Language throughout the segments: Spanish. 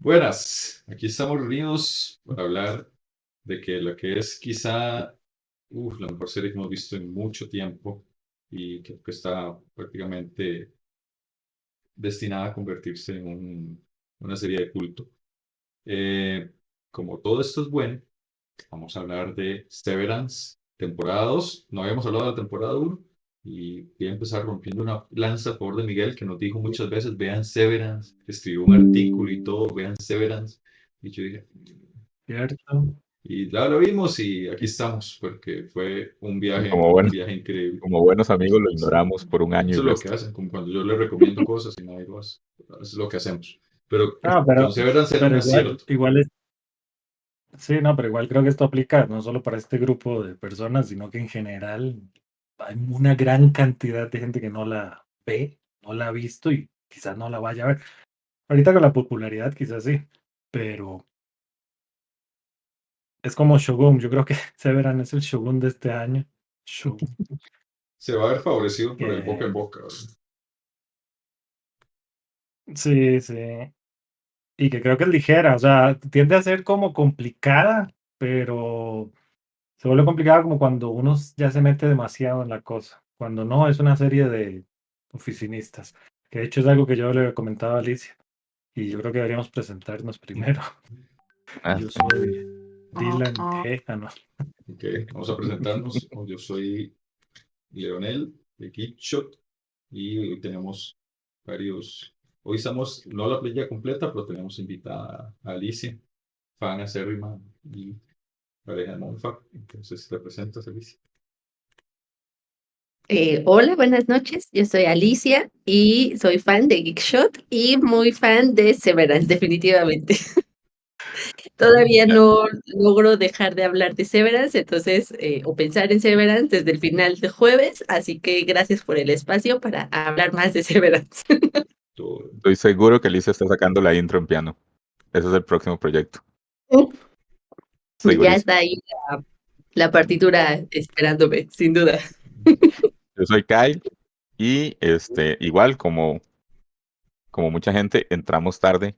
Buenas, aquí estamos reunidos para hablar de que lo que es quizá la mejor serie que hemos visto en mucho tiempo y que está prácticamente destinada a convertirse en una serie de culto. Eh, Como todo esto es bueno, vamos a hablar de Severance, temporada 2. No habíamos hablado de la temporada 1 y voy a empezar rompiendo una lanza a favor de Miguel, que nos dijo muchas veces, vean Severance, escribió un artículo y todo, vean Severance. Y yo dije, ¿Cierto? y lo vimos y aquí estamos, porque fue Y un viaje increíble. como buenos amigos lo Sí, ignoramos por un año y eso es lo que resto. hacen, como cuando yo le recomiendo cosas y nadie lo hace. Eso es lo que hacemos. Pero No, con Severance era un pero igual, acierto. igual es, sí, no, pero igual creo que esto aplica no solo para este grupo de personas, sino que en general hay una gran cantidad de gente que no la ve, no la ha visto y quizás no la vaya a ver. Ahorita con la popularidad quizás sí, pero es como Shogun. Yo creo que Severan es el Shogun de este año. Shogun. Se va a ver favorecido por el boca Que en boca, ¿verdad? sí, sí. Y que creo que es ligera, o sea, tiende a ser como complicada, pero se vuelve complicado como cuando uno ya se mete demasiado en la cosa. Cuando no, es una serie de oficinistas. Que de hecho es algo que yo le comentaba a Alicia. Y yo creo que deberíamos presentarnos primero. Ah, Yo sí. soy Dylan G. Ah, no. Ok, vamos a presentarnos. Yo soy Leonel de Geekshot y hoy tenemos varios. Hoy estamos, no la playa completa, pero tenemos invitada a Alicia, fan acérrima y pareja de Monfa. Entonces, te presentas, Alicia. Hola, buenas noches. Yo soy Alicia y soy fan de Geekshot y muy fan de Severance, definitivamente. Todavía no logro dejar de hablar de Severance, entonces, o pensar en Severance desde el final de jueves, así que gracias por el espacio para hablar más de Severance. Todo- Estoy seguro que Alicia está sacando la intro en piano. Ese es el próximo proyecto. Ya Segurísimo. está ahí la partitura esperándome, sin duda. Yo soy Kyle y igual como mucha gente entramos tarde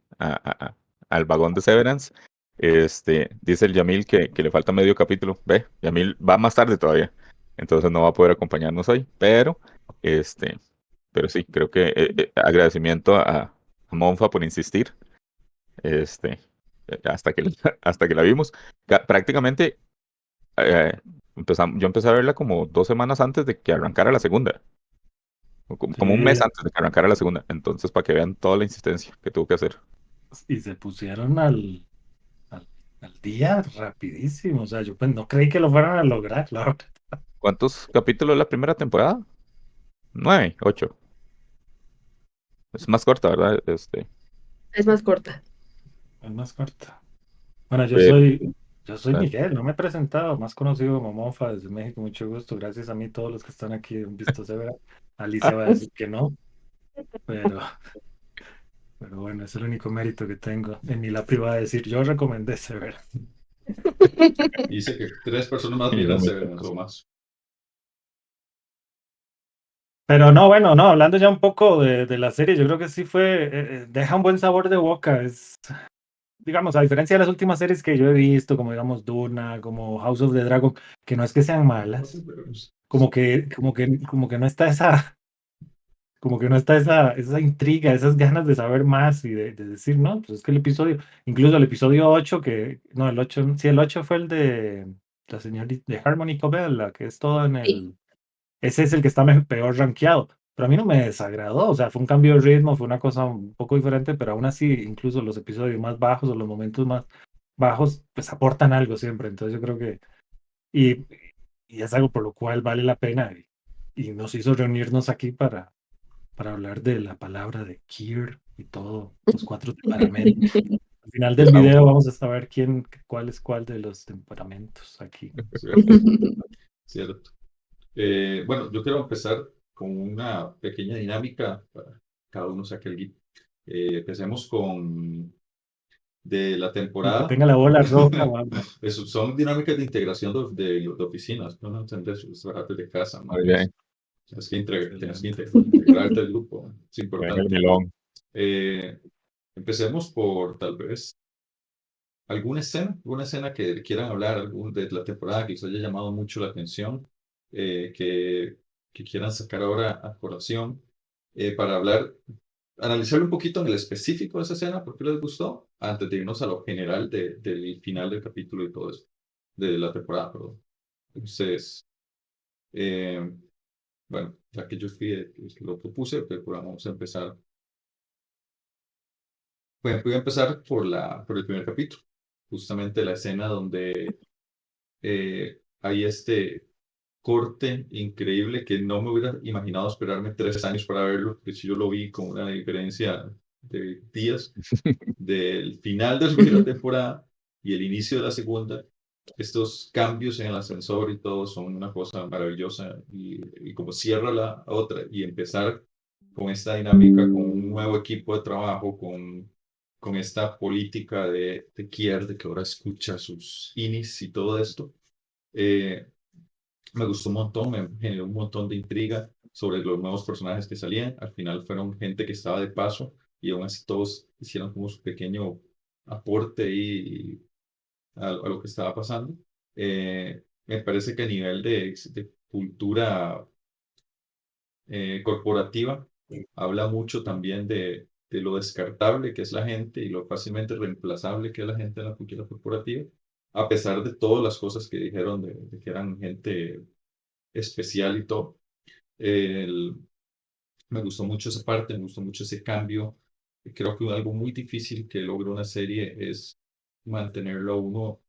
al vagón de Severance. Dice el Yamil que le falta medio capítulo. Ve, Yamil va más tarde todavía. Entonces no va a poder acompañarnos hoy. Pero sí, creo que agradecimiento a Monfa por insistir. Este, hasta que, hasta que la vimos. Prácticamente yo empecé a verla como 2 semanas antes de que arrancara la segunda. O como un mes Sí, antes de que arrancara la segunda. Entonces, para que vean toda la insistencia que tuvo que hacer. y se pusieron al día rapidísimo. O sea, yo pues, no creí que lo fueran a lograr, la verdad. ¿Cuántos capítulos es la primera temporada? 9, 8. Es más corta, ¿verdad? Es más corta. Es más corta. Bueno, Pero, yo soy Miguel, no me he presentado, más conocido como Monfa desde México, mucho gusto. Gracias a mí, todos los que están aquí han visto Severa. Alicia va a decir que no, pero, pero bueno, es el único mérito que tengo. En mi lápiz va a decir, yo recomendé Severa. Dice que 3 personas más y no vieran me Severance o más. Pero no, bueno, no, hablando ya un poco de la serie, yo creo que sí deja un buen sabor de boca. Es, digamos, a diferencia de las últimas series que yo he visto, como digamos Duna, como House of the Dragon, que no es que sean malas, como que no está esa intriga, esas ganas de saber más y de decir, no, pues es que el episodio, incluso el episodio 8 no, el 8 sí, el 8 fue el de la señorita de Harmony Cobell, la que es todo en Sí. ese es el que está peor rankeado, pero a mí no me desagradó, o sea, fue un cambio de ritmo, fue una cosa un poco diferente, pero aún así, incluso los episodios más bajos o los momentos más bajos, pues aportan algo siempre, entonces yo creo que, y, y es algo por lo cual vale la pena, y nos hizo reunirnos aquí para hablar de la palabra de Kier y todos los 4 temperamentos. Al final del vamos. video vamos a saber cuál es cuál de los temperamentos aquí. Cierto, cierto. Bueno, yo quiero empezar con una pequeña dinámica para cada uno saque el guía. Empecemos con de la El que temporada. tenga la bola roja va a hablar. Son dinámicas de integración de oficinas, no entender sus trabajos de casa, Muy más. bien. Tienes que Excelente, excelente. integrarte al grupo, es Ven el importante. milón. Eh, Empecemos por tal vez alguna escena que quieran hablar, de la temporada que les haya llamado mucho la atención, que quieran sacar ahora a colación, para analizar un poquito en el específico de esa escena, por qué les gustó, antes de irnos a lo general del final del capítulo y todo eso, de la temporada, perdón. Entonces, eh, bueno, ya que yo fui el que lo propuse, pues vamos a empezar. Bueno, voy a empezar por el primer capítulo, justamente la escena donde hay este corte increíble que no me hubiera imaginado esperarme 3 años para verlo, que si yo lo vi con una diferencia de días del final de la primera temporada y el inicio de la segunda. Estos cambios en el ascensor y todo son una cosa maravillosa, y como cierra la otra y empezar con esta dinámica, con un nuevo equipo de trabajo, con esta política de Kier, de que ahora escucha sus inis y todo esto. eh, Me gustó un montón, me generó un montón de intriga sobre los nuevos personajes que salían. Al final fueron gente que estaba de paso y aún así todos hicieron como su pequeño aporte a lo que estaba pasando. Me parece que a nivel de cultura corporativa, habla mucho también de lo descartable que es la gente y lo fácilmente reemplazable que es la gente en la cultura corporativa, a pesar de todas las cosas que dijeron de que eran gente especial y todo. El- Me gustó mucho esa parte, me gustó mucho ese cambio. Creo que algo muy difícil que logra una serie es mantenerlo a uno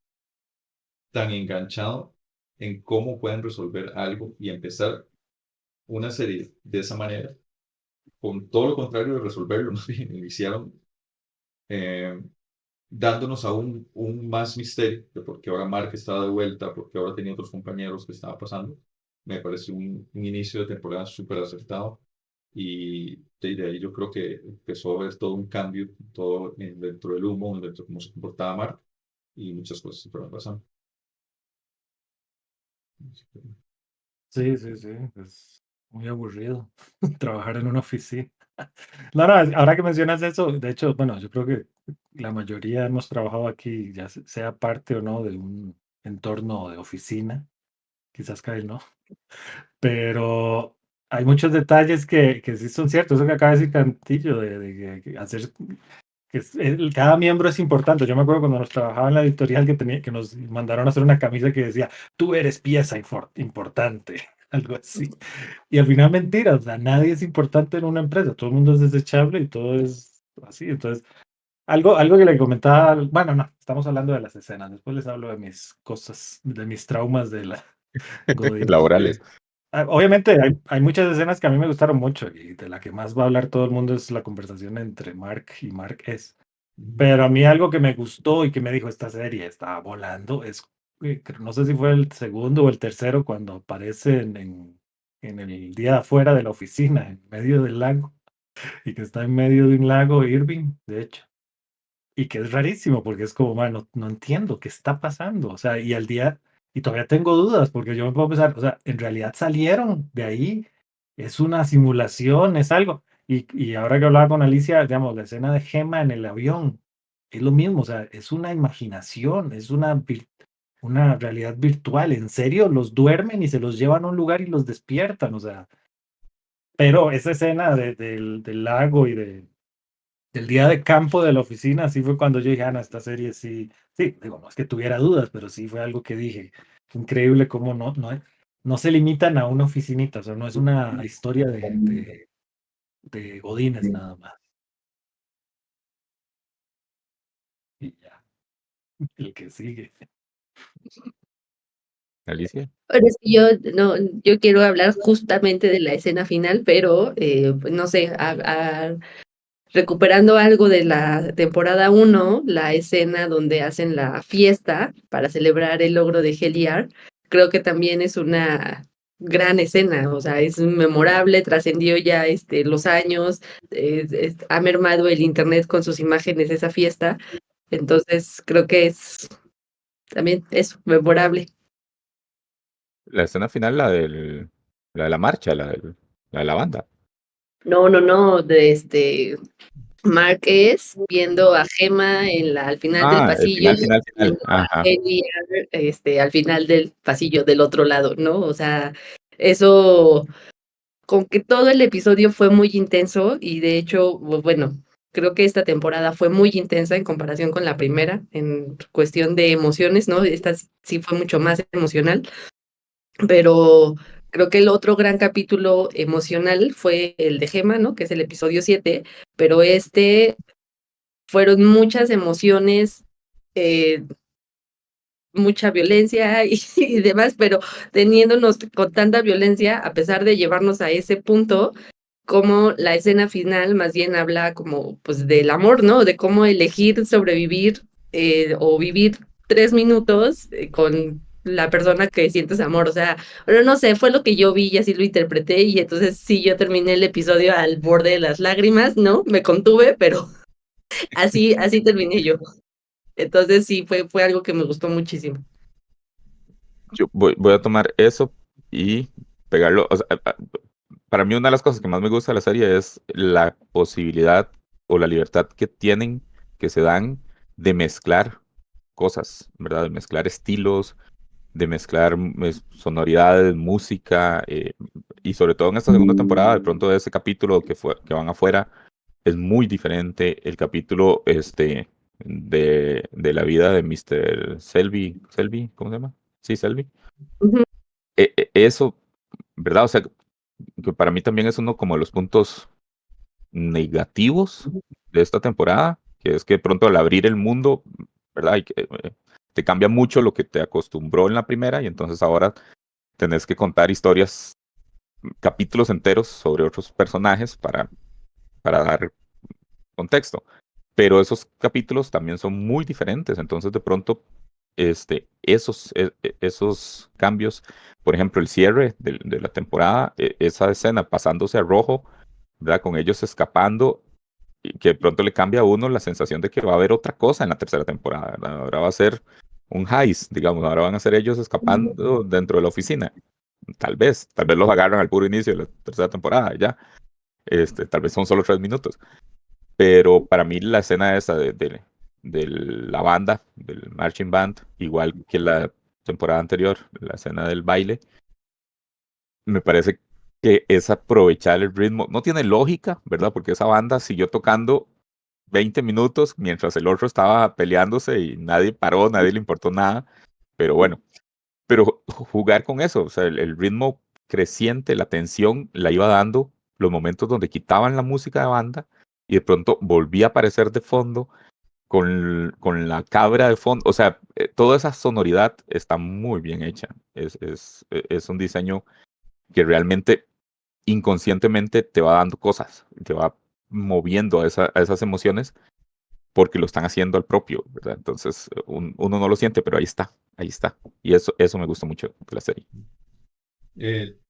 tan enganchado en cómo pueden resolver algo y empezar una serie de esa manera, con todo lo contrario de resolverlo. Más bien iniciaron eh, dándonos aún un más misterio de por qué ahora Mark estaba de vuelta, por qué ahora tenía otros compañeros que estaba pasando. Me parece un inicio de temporada súper acertado, y de ahí yo creo que empezó a haber todo un cambio, todo dentro del humo, dentro de cómo se comportaba Mark, y muchas cosas se fueron pasando. Sí, sí, sí, es muy aburrido trabajar en una oficina. No, no, ahora que mencionas eso, de hecho, bueno, yo creo que la mayoría hemos trabajado aquí, ya sea parte o no de un entorno de oficina, quizás Kyle no, pero hay muchos detalles que sí son ciertos, eso que acaba de decir Cantillo, que hacer cada miembro es importante. Yo me acuerdo cuando nos trabajaba en la editorial que nos mandaron a hacer una camisa que decía, tú eres pieza importante, algo así. Y al final mentira, o sea, nadie es importante en una empresa, todo el mundo es desechable y todo es así. Entonces, algo que le comentaba, bueno, no, estamos hablando de las escenas, después les hablo de mis cosas, de mis traumas de la Godín. Laborales. Obviamente hay muchas escenas que a mí me gustaron mucho, y de la que más va a hablar todo el mundo es la conversación entre Mark y Mark S. Pero a mí algo que me gustó y que me dijo esta serie está volando es, no sé si fue el segundo o el tercero, cuando aparece en el día de afuera de la oficina, en medio del lago, y que está en medio de un lago Irving, de hecho, y que es rarísimo porque es como, bueno, no entiendo qué está pasando, o sea, y todavía tengo dudas porque yo me puedo pensar, o sea, en realidad salieron de ahí, es una simulación, es algo. Y ahora que hablaba con Alicia, digamos, la escena de Gemma en el avión, es lo mismo, o sea, es una imaginación, es una realidad virtual, en serio, los duermen y se los llevan a un lugar y los despiertan, o sea, pero esa escena del lago y del día de campo de la oficina, así fue cuando yo dije, Ana, esta serie sí, sí, digo, no es que tuviera dudas, pero sí fue algo que dije, increíble cómo no se limitan a una oficinita, o sea, no es una historia de godines nada más. Y ya, el que sigue. Alicia. Bueno, es que yo quiero hablar justamente de la escena final, pero pues no sé, recuperando algo de la temporada 1, la escena donde hacen la fiesta para celebrar el logro de Heliar, creo que también es una gran escena, o sea, es memorable, trascendió ya los años, ha mermado el internet con sus imágenes de esa fiesta, entonces creo que es también eso, memorable. La escena final, la de la marcha, la de la banda. No, de Mark viendo a Gemma al final del El pasillo final, final, y final. Ajá. al final del pasillo del otro lado, ¿no? O sea, eso, con que todo el episodio fue muy intenso y de hecho, bueno, creo que esta temporada fue muy intensa en comparación con la primera, en cuestión de emociones, ¿no? Esta sí fue mucho más emocional, pero creo que el otro gran capítulo emocional fue el de Gemma, ¿no? Que es el episodio 7, pero fueron muchas emociones, eh, mucha violencia y demás, pero teniéndonos con tanta violencia, a pesar de llevarnos a ese punto, como la escena final más bien habla como pues del amor, ¿no? De cómo elegir sobrevivir o vivir 3 minutos con la persona que sientes amor, o sea, pero no sé, fue lo que yo vi y así lo interpreté y entonces sí, yo terminé el episodio al borde de las lágrimas, ¿no? Me contuve, pero así terminé yo. Entonces sí, fue algo que me gustó muchísimo. Yo voy a tomar eso y pegarlo. O sea, para mí una de las cosas que más me gusta de la serie es la posibilidad o la libertad que tienen, que se dan de mezclar cosas, ¿verdad? De mezclar estilos, de mezclar sonoridades, música, y sobre todo en esta segunda temporada, de pronto ese capítulo que van afuera es muy diferente. El capítulo de la vida de Mr. Selby, ¿cómo se llama? Sí, Selby. Ujú. Eso, ¿verdad? O sea, que para mí también es uno como de los puntos negativos de esta temporada, que es que de pronto al abrir el mundo, ¿verdad? Te cambia mucho lo que te acostumbró en la primera y entonces ahora tenés que contar historias, capítulos enteros sobre otros personajes para dar contexto. Pero esos capítulos también son muy diferentes, entonces de pronto esos cambios, por ejemplo, el cierre de la temporada, esa escena pasándose a rojo, ¿verdad? Con ellos escapando, y que de pronto le cambia a uno la sensación de que va a haber otra cosa en la tercera temporada, ¿verdad? Ahora va a ser un heist, digamos, ahora van a ser ellos escapando dentro de la oficina. Tal vez los agarran al puro inicio de la tercera temporada, y ya. Tal vez son solo 3 minutos. Pero para mí la escena esa de la banda, del marching band, igual que la temporada anterior, la escena del baile, me parece que es aprovechar el ritmo. No tiene lógica, ¿verdad? Porque esa banda siguió tocando 20 minutos mientras el otro estaba peleándose y nadie paró, nadie le importó nada. Pero bueno, pero jugar con eso, o sea, el ritmo creciente, la tensión la iba dando los momentos donde quitaban la música de banda y de pronto volvía a aparecer de fondo con la cabra de fondo. O sea, toda esa sonoridad está muy bien hecha. Es un diseño que realmente inconscientemente te va dando cosas, te va moviendo a esas emociones porque lo están haciendo al propio, ¿verdad? Entonces uno no lo siente, pero ahí está, ahí está. Y eso me gusta mucho de la serie.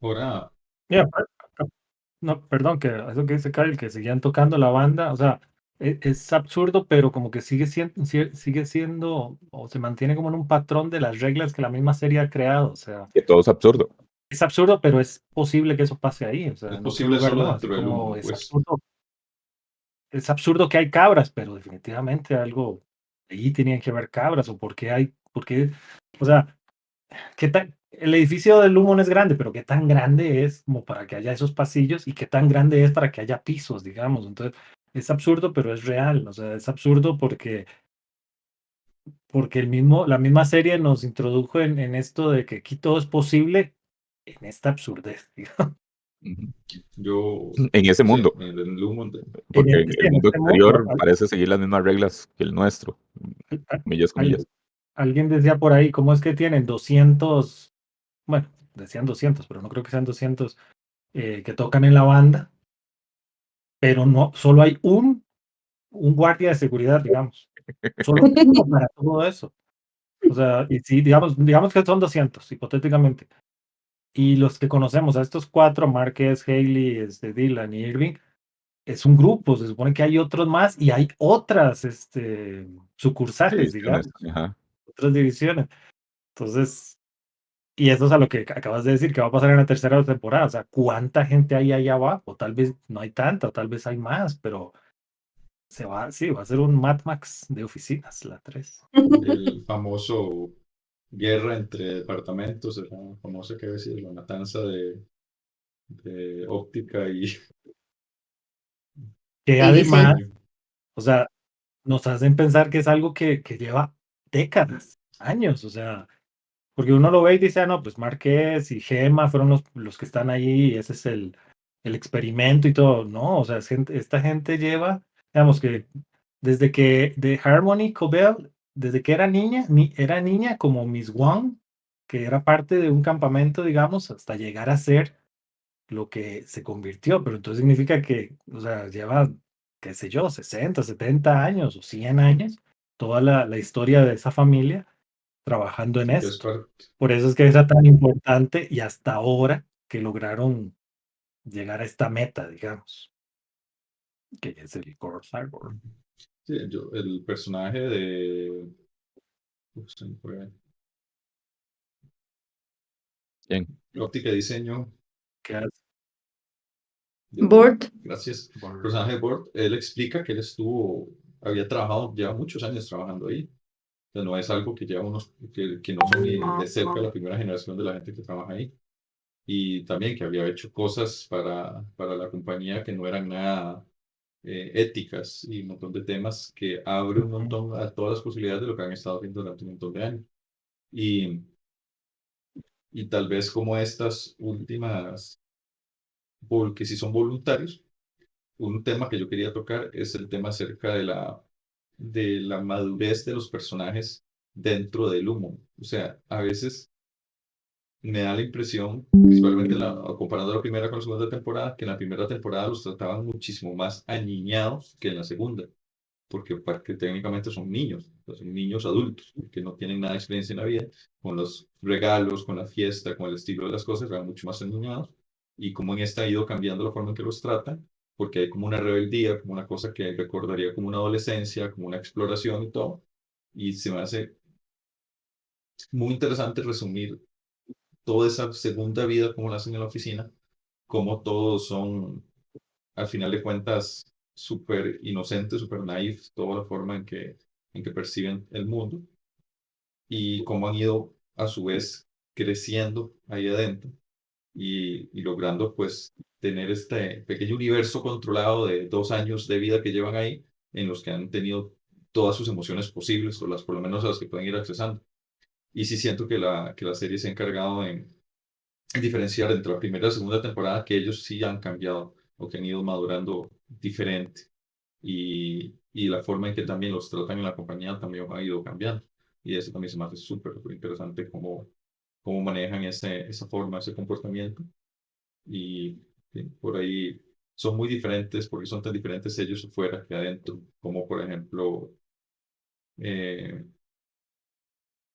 Ahora, Mira, no, perdón, que eso que dice Kyle, que seguían tocando la banda, o sea, es absurdo, pero como que sigue siendo, o se mantiene como en un patrón de las reglas que la misma serie ha creado, o sea, Que todo es absurdo. es absurdo, pero es posible que eso pase ahí, o sea, es en otro posible lugar solo no, así dentro del como humo, pues. es absurdo que hay cabras, pero definitivamente algo, ahí tenían que haber cabras, o o sea, el edificio del humo no es grande, pero qué tan grande es como para que haya esos pasillos y qué tan grande es para que haya pisos, digamos. Entonces, es absurdo, pero es real. O sea, es absurdo porque la misma serie nos introdujo en esto de que aquí todo es posible en esta absurdez, digamos. Ujú. Yo, En ese sí, mundo, en el humo, porque en Sí, el en mundo este mundo. exterior parece seguir las mismas reglas que el nuestro, comillas, Al- comillas. Alguien decía por ahí, ¿cómo es que tienen 200? Bueno, decían 200, pero no creo que sean 200 que tocan en la banda, pero no, solo hay un guardia de seguridad, digamos. Solo uno para todo eso. O sea, y sí, digamos que son 200 hipotéticamente. Y los que conocemos, a estos cuatro, Márquez, Haley, Dylan y Irving, es un grupo. Se supone que hay otros más y hay otras sucursales, Ediciones, digamos, ajá. otras divisiones. Entonces, y eso es a lo que acabas de decir, que va a pasar en la tercera temporada. O sea, ¿cuánta gente hay allá abajo? Tal vez no hay tanta, o tal vez hay más, pero va a ser un Mad Max de oficinas, la 3. El famoso guerra entre departamentos, la famosa que decir, la matanza de óptica y Que Y dice, además, diseño. o sea, nos hacen pensar que es algo que lleva décadas, años, o sea, porque uno lo ve y dice, ah, no, pues Márquez y Gema fueron los que están ahí, y ese es el experimento y todo. No, o sea, esta gente lleva, digamos que desde que de Harmony Cobell, desde que era niña como Miss Wong, que era parte de un campamento, digamos, hasta llegar a ser lo que se convirtió, pero entonces significa que, o sea, lleva, qué sé yo, 60, 70 años o 100 años, toda la historia de esa familia trabajando en Sí, que es esto. parte. Por eso es que era tan importante y hasta ahora que lograron llegar a esta meta, digamos, que es el Core Cyborg. Sí, el personaje de. Se me fue. Bien. Óptica y diseño. Que hace De Bort, Bort, gracias. El por- personaje de Bort, él explica que él había trabajado, lleva muchos años trabajando ahí. O sea, no es algo que lleva que no son ni de cerca la primera generación de la gente que trabaja ahí. Y también que había hecho cosas para la compañía que no eran nada éticas y un montón de temas que abre un montón a todas las posibilidades de lo que han estado haciendo durante un montón de años. Y, y tal vez como estas últimas, porque si son voluntarios, un tema que yo quería tocar es el tema acerca de la madurez de los personajes dentro del humo. O sea, a veces me da la impresión, principalmente comparando la primera con la segunda temporada, que en la primera temporada los trataban muchísimo más aniñados que en la segunda, porque técnicamente son niños adultos, que no tienen nada de experiencia en la vida, con los regalos, con la fiesta, con el estilo de las cosas, eran mucho más aniñados, y como en esta ha ido cambiando la forma en que los tratan, porque hay como una rebeldía, como una cosa que recordaría como una adolescencia, como una exploración y todo, y se me hace muy interesante resumir toda esa segunda vida, como la hacen en la oficina, como todos son, al final de cuentas, súper inocentes, súper naif, toda la forma en que perciben el mundo y cómo han ido a su vez creciendo ahí adentro y logrando pues tener este pequeño universo controlado de 2 años de vida que llevan ahí, en los que han tenido todas sus emociones posibles, o las por lo menos a las que pueden ir accesando. Y sí siento que la serie se ha encargado en diferenciar entre la primera y la segunda temporada, que ellos sí han cambiado o que han ido madurando diferente. Y la forma en que también los tratan en la compañía también ha ido cambiando. Y eso también se me hace súper interesante cómo manejan esa forma, ese comportamiento. Y sí, por ahí son muy diferentes, porque son tan diferentes ellos afuera que adentro, como por ejemplo eh,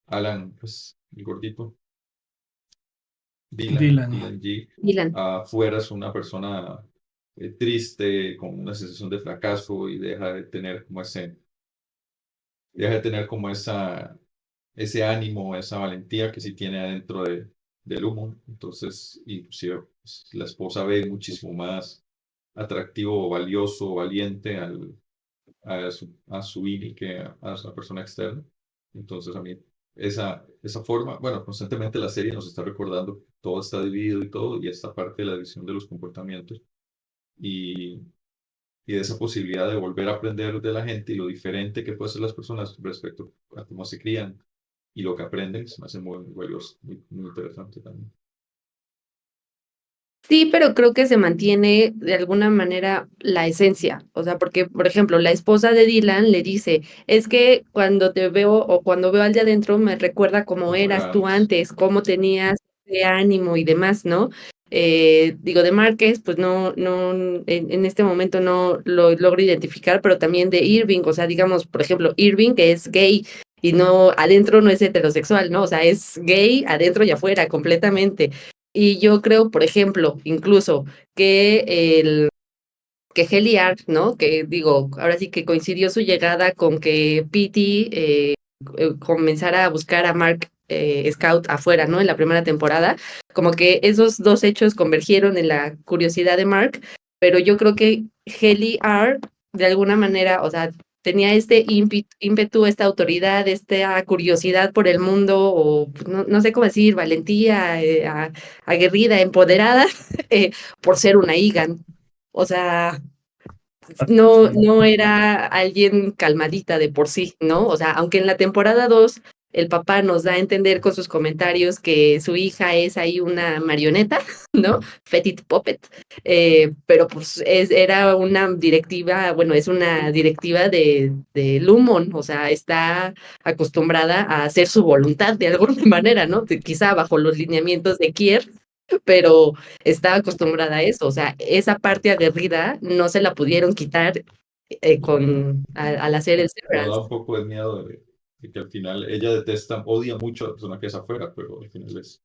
Alan, pues el gordito, Dylan, Dylan. Dylan G. Dylan. Afuera es una persona triste, con una sensación de fracaso y ese ánimo, esa valentía que sí tiene adentro del humo. Entonces, inclusive, pues, la esposa ve muchísimo más atractivo, valioso, valiente a su Billy que a la persona externa. Entonces, a mí, esa forma, bueno, constantemente la serie nos está recordando que todo está dividido y todo, y esta parte de la división de los comportamientos y, y de esa posibilidad de volver a aprender de la gente y lo diferente que pueden ser las personas respecto a cómo se crían y lo que aprenden, se me hace muy, muy valioso, muy, muy interesante también. Sí, pero creo que se mantiene de alguna manera la esencia. O sea, porque, por ejemplo, la esposa de Dylan le dice, es que cuando te veo o cuando veo al de adentro me recuerda cómo Como eras era tú antes. antes, cómo tenías ese ánimo y demás, ¿no? Digo, de Márquez, pues no, en este momento no lo logro identificar, pero también de Irving, o sea, digamos, por ejemplo, Irving que es gay y no, adentro no es heterosexual, ¿no? O sea, es gay adentro y afuera, completamente. Y yo creo, por ejemplo, incluso que Heliar, ¿no? Que digo, ahora sí que coincidió su llegada con que Petey comenzara a buscar a Mark Scout afuera, ¿no? En la primera temporada. Como que esos dos hechos convergieron en la curiosidad de Mark, pero yo creo que Heliar de alguna manera, o sea, tenía este ímpetu, esta autoridad, esta curiosidad por el mundo, o pues, no sé cómo decir, valentía, aguerrida, empoderada, por ser una Egan. O sea, no era alguien calmadita de por sí, ¿no? O sea, aunque en la temporada 2 el papá nos da a entender con sus comentarios que su hija es ahí una marioneta, ¿no? Petit puppet, pero pues era una directiva, bueno, es una directiva de Lumon, o sea, está acostumbrada a hacer su voluntad de alguna manera, ¿no? Quizá bajo los lineamientos de Kier, pero estaba acostumbrada a eso, o sea, esa parte aguerrida no se la pudieron quitar al hacer el Pero da Severance. un poco de miedo de que al final ella detesta, odia mucho a la persona que es afuera, pero al final es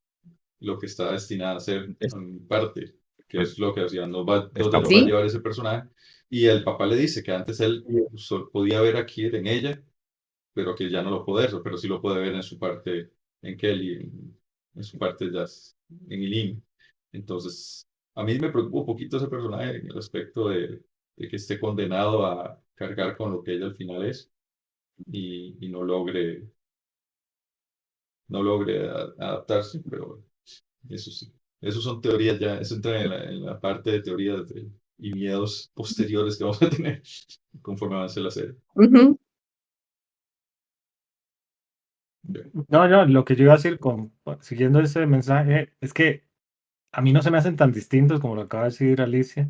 lo que está destinada a ser Es- en parte, que pues, es lo que decía, donde está lo va a Sí, llevar ese personaje. Y el papá le dice que antes él podía ver a Kid en ella, pero que ya no lo puede ver, pero sí lo puede ver en su parte, en Kelly, en su parte ya en Eileen. Entonces, a mí me preocupa un poquito ese personaje en el aspecto de que esté condenado a cargar con lo que ella al final es y no logre adaptarse, pero eso sí. Eso son teorías ya, eso entra en la parte de teorías y miedos posteriores que vamos a tener conforme avance la serie. ujú, Bien. No, lo que yo iba a decir siguiendo ese mensaje es que a mí no se me hacen tan distintos como lo acaba de decir Alicia.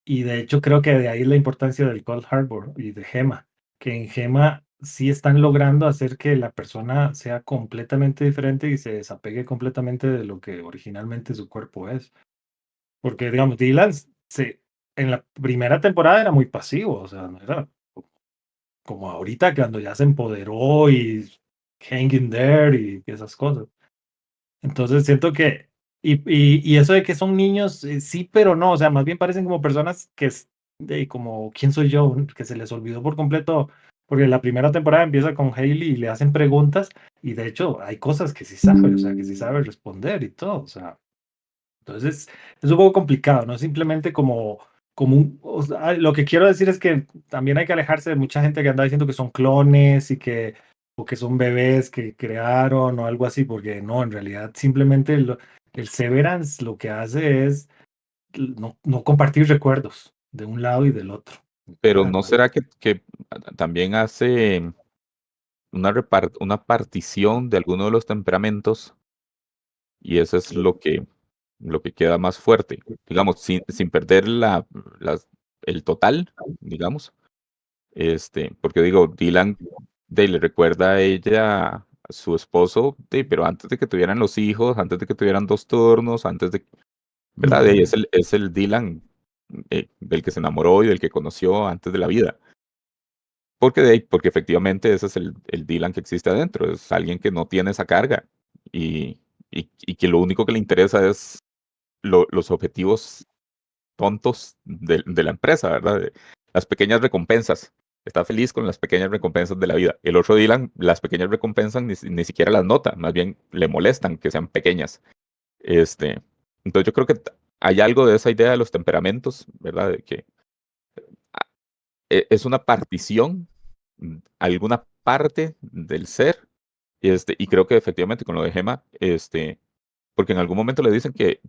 Y de hecho creo que de ahí la importancia del Cold Harbor y de Gema, que en Gema sí están logrando hacer que la persona sea completamente diferente y se desapegue completamente de lo que originalmente su cuerpo es. Porque, digamos, Dylan en la primera temporada era muy pasivo, o sea, no era como ahorita cuando ya se empoderó y hanging there y esas cosas. Entonces siento que, y eso de que son niños, sí, pero no, o sea, más bien parecen como personas que es de como, ¿quién soy yo? Que se les olvidó por completo, porque la primera temporada empieza con Hailey y le hacen preguntas, y de hecho hay cosas que sí sabe, o sea, que sí sabe responder y todo, o sea, entonces es un poco complicado, no es simplemente como o sea, lo que quiero decir es que también hay que alejarse de mucha gente que anda diciendo que son clones y o que son bebés que crearon o algo así, porque no, en realidad simplemente el Severance lo que hace es no compartir recuerdos de un lado y del otro. Pero Ah, ¿no será que también hace una partición de alguno de los temperamentos y eso es lo que queda más fuerte? Digamos, sin perder el total, digamos. Porque digo, Dylan le recuerda a ella, a su esposo, pero antes de que tuvieran los hijos, antes de que tuvieran 2 turnos, antes de, ¿verdad? ujú. Es el Dylan del que se enamoró y del que conoció antes de la vida. Porque efectivamente ese es el Dylan que existe adentro, es alguien que no tiene esa carga y que lo único que le interesa es los objetivos tontos de la empresa, ¿verdad? Las pequeñas recompensas. Está feliz con las pequeñas recompensas de la vida. El otro Dylan, las pequeñas recompensas ni siquiera las nota, más bien le molestan que sean pequeñas. Este, entonces yo creo que hay algo de esa idea de los temperamentos, ¿verdad? De que ah, es una partición, alguna parte del ser, y creo que efectivamente con lo de Gema, porque en algún momento le dicen que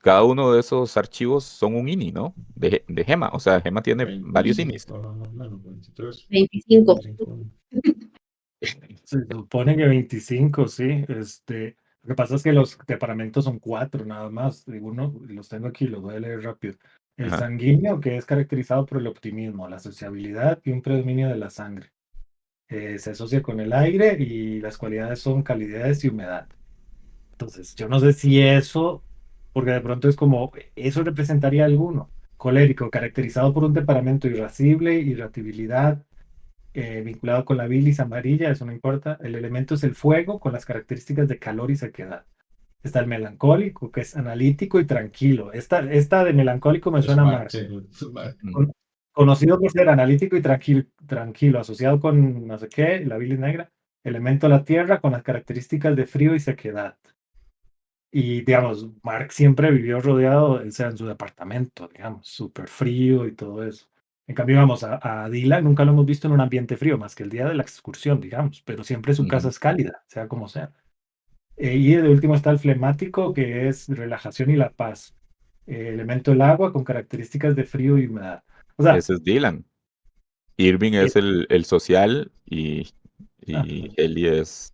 cada uno de esos archivos son un INI, ¿no? De Gema. O sea, Gema tiene varios 25, INIs. no, 23, 25. 25. Se supone que 25, sí. Lo que pasa es que los temperamentos son 4 nada más. Uno, los tengo aquí, los voy a leer rápido. El Ajá. sanguíneo, que es caracterizado por el optimismo, la sociabilidad y un predominio de la sangre. Se asocia con el aire y las cualidades son calidez y humedad. Entonces, yo no sé si eso, porque de pronto es como, eso representaría alguno. Colérico, caracterizado por un temperamento irascible, irritabilidad, vinculado con la bilis amarilla, eso no importa. El elemento es el fuego con las características de calor y sequedad. Está el melancólico, que es analítico y tranquilo. Esta de melancólico me Es suena a Mark, Mark. sí, es Mark. Mm. Conocido por ser analítico y tranquilo, asociado con no sé qué, la bilis negra. Elemento la tierra con las características de frío y sequedad. Y digamos, Mark siempre vivió rodeado, o sea, en su departamento, digamos, súper frío y todo eso. En cambio, vamos, a Dylan nunca lo hemos visto en un ambiente frío, más que el día de la excursión, digamos, pero siempre su casa Ujú. es cálida, sea como sea. Y de último está el flemático, que es relajación y la paz. Elemento el agua con características de frío y humedad. O sea, Ese es Dylan. Irving eh, es el social ajá, y Ellie es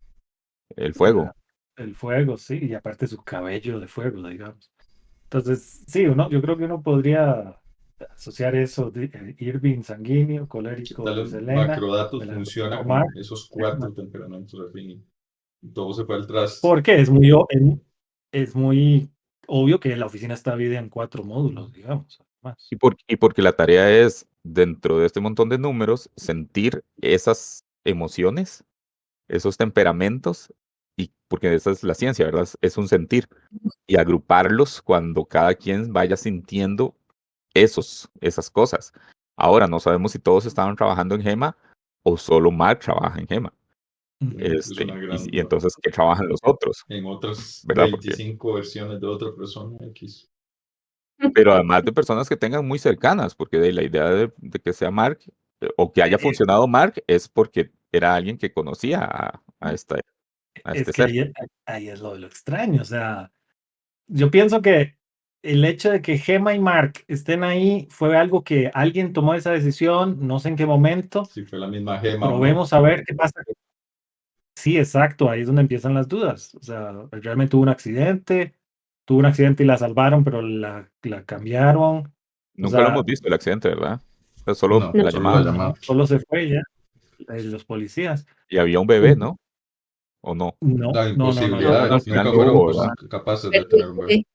el la- fuego. el fuego, sí, y aparte su cabello de fuego, digamos. Entonces, sí, yo creo que uno podría asociar eso, Irving sanguíneo, ¿Qué colérico tal Selena, macrodatos funciona melancólico con Mark. esos 4 temperamentos al fin? Y todo se fue al traste. Porque es muy obvio que la oficina está dividida en 4 módulos, digamos, además. Y porque la tarea es, dentro de este montón de números, sentir esas emociones, esos temperamentos, y porque esa es la ciencia, ¿verdad? Es un sentir. Y agruparlos cuando cada quien vaya sintiendo esas cosas. Ahora, no sabemos si todos estaban trabajando en Gema o solo Mark trabaja en Gema. Ujú. Es una gran Y duda. entonces, ¿qué trabajan los otros? En otras ¿Verdad? Porque, 25 versiones de otra persona X. pero además de personas que tengan muy cercanas, porque la idea de que sea Mark o que haya Eh, funcionado Mark es porque era alguien que conocía a Es este que ser. ahí es lo de lo extraño, o sea, yo pienso que el hecho de que Gemma y Mark estén ahí fue algo que alguien tomó esa decisión, no sé en qué momento, Si fue la misma gema o no. probemos a ver qué pasa. Sí, exacto, ahí es donde empiezan las dudas, o sea, realmente tuvo un accidente y la salvaron, pero la cambiaron, o Nunca lo hemos sea, visto el accidente, ¿verdad? O sea, solo No, No. la solo la llamada. llamada. solo se fue ya, los policías. Y había un bebé, Un- ¿no? ¿O no? No, La no, no, no, No, Al imposibilidad. final Nunca no fueron hubo, ¿verdad? capaces de perdió tener el un bebé. bebé,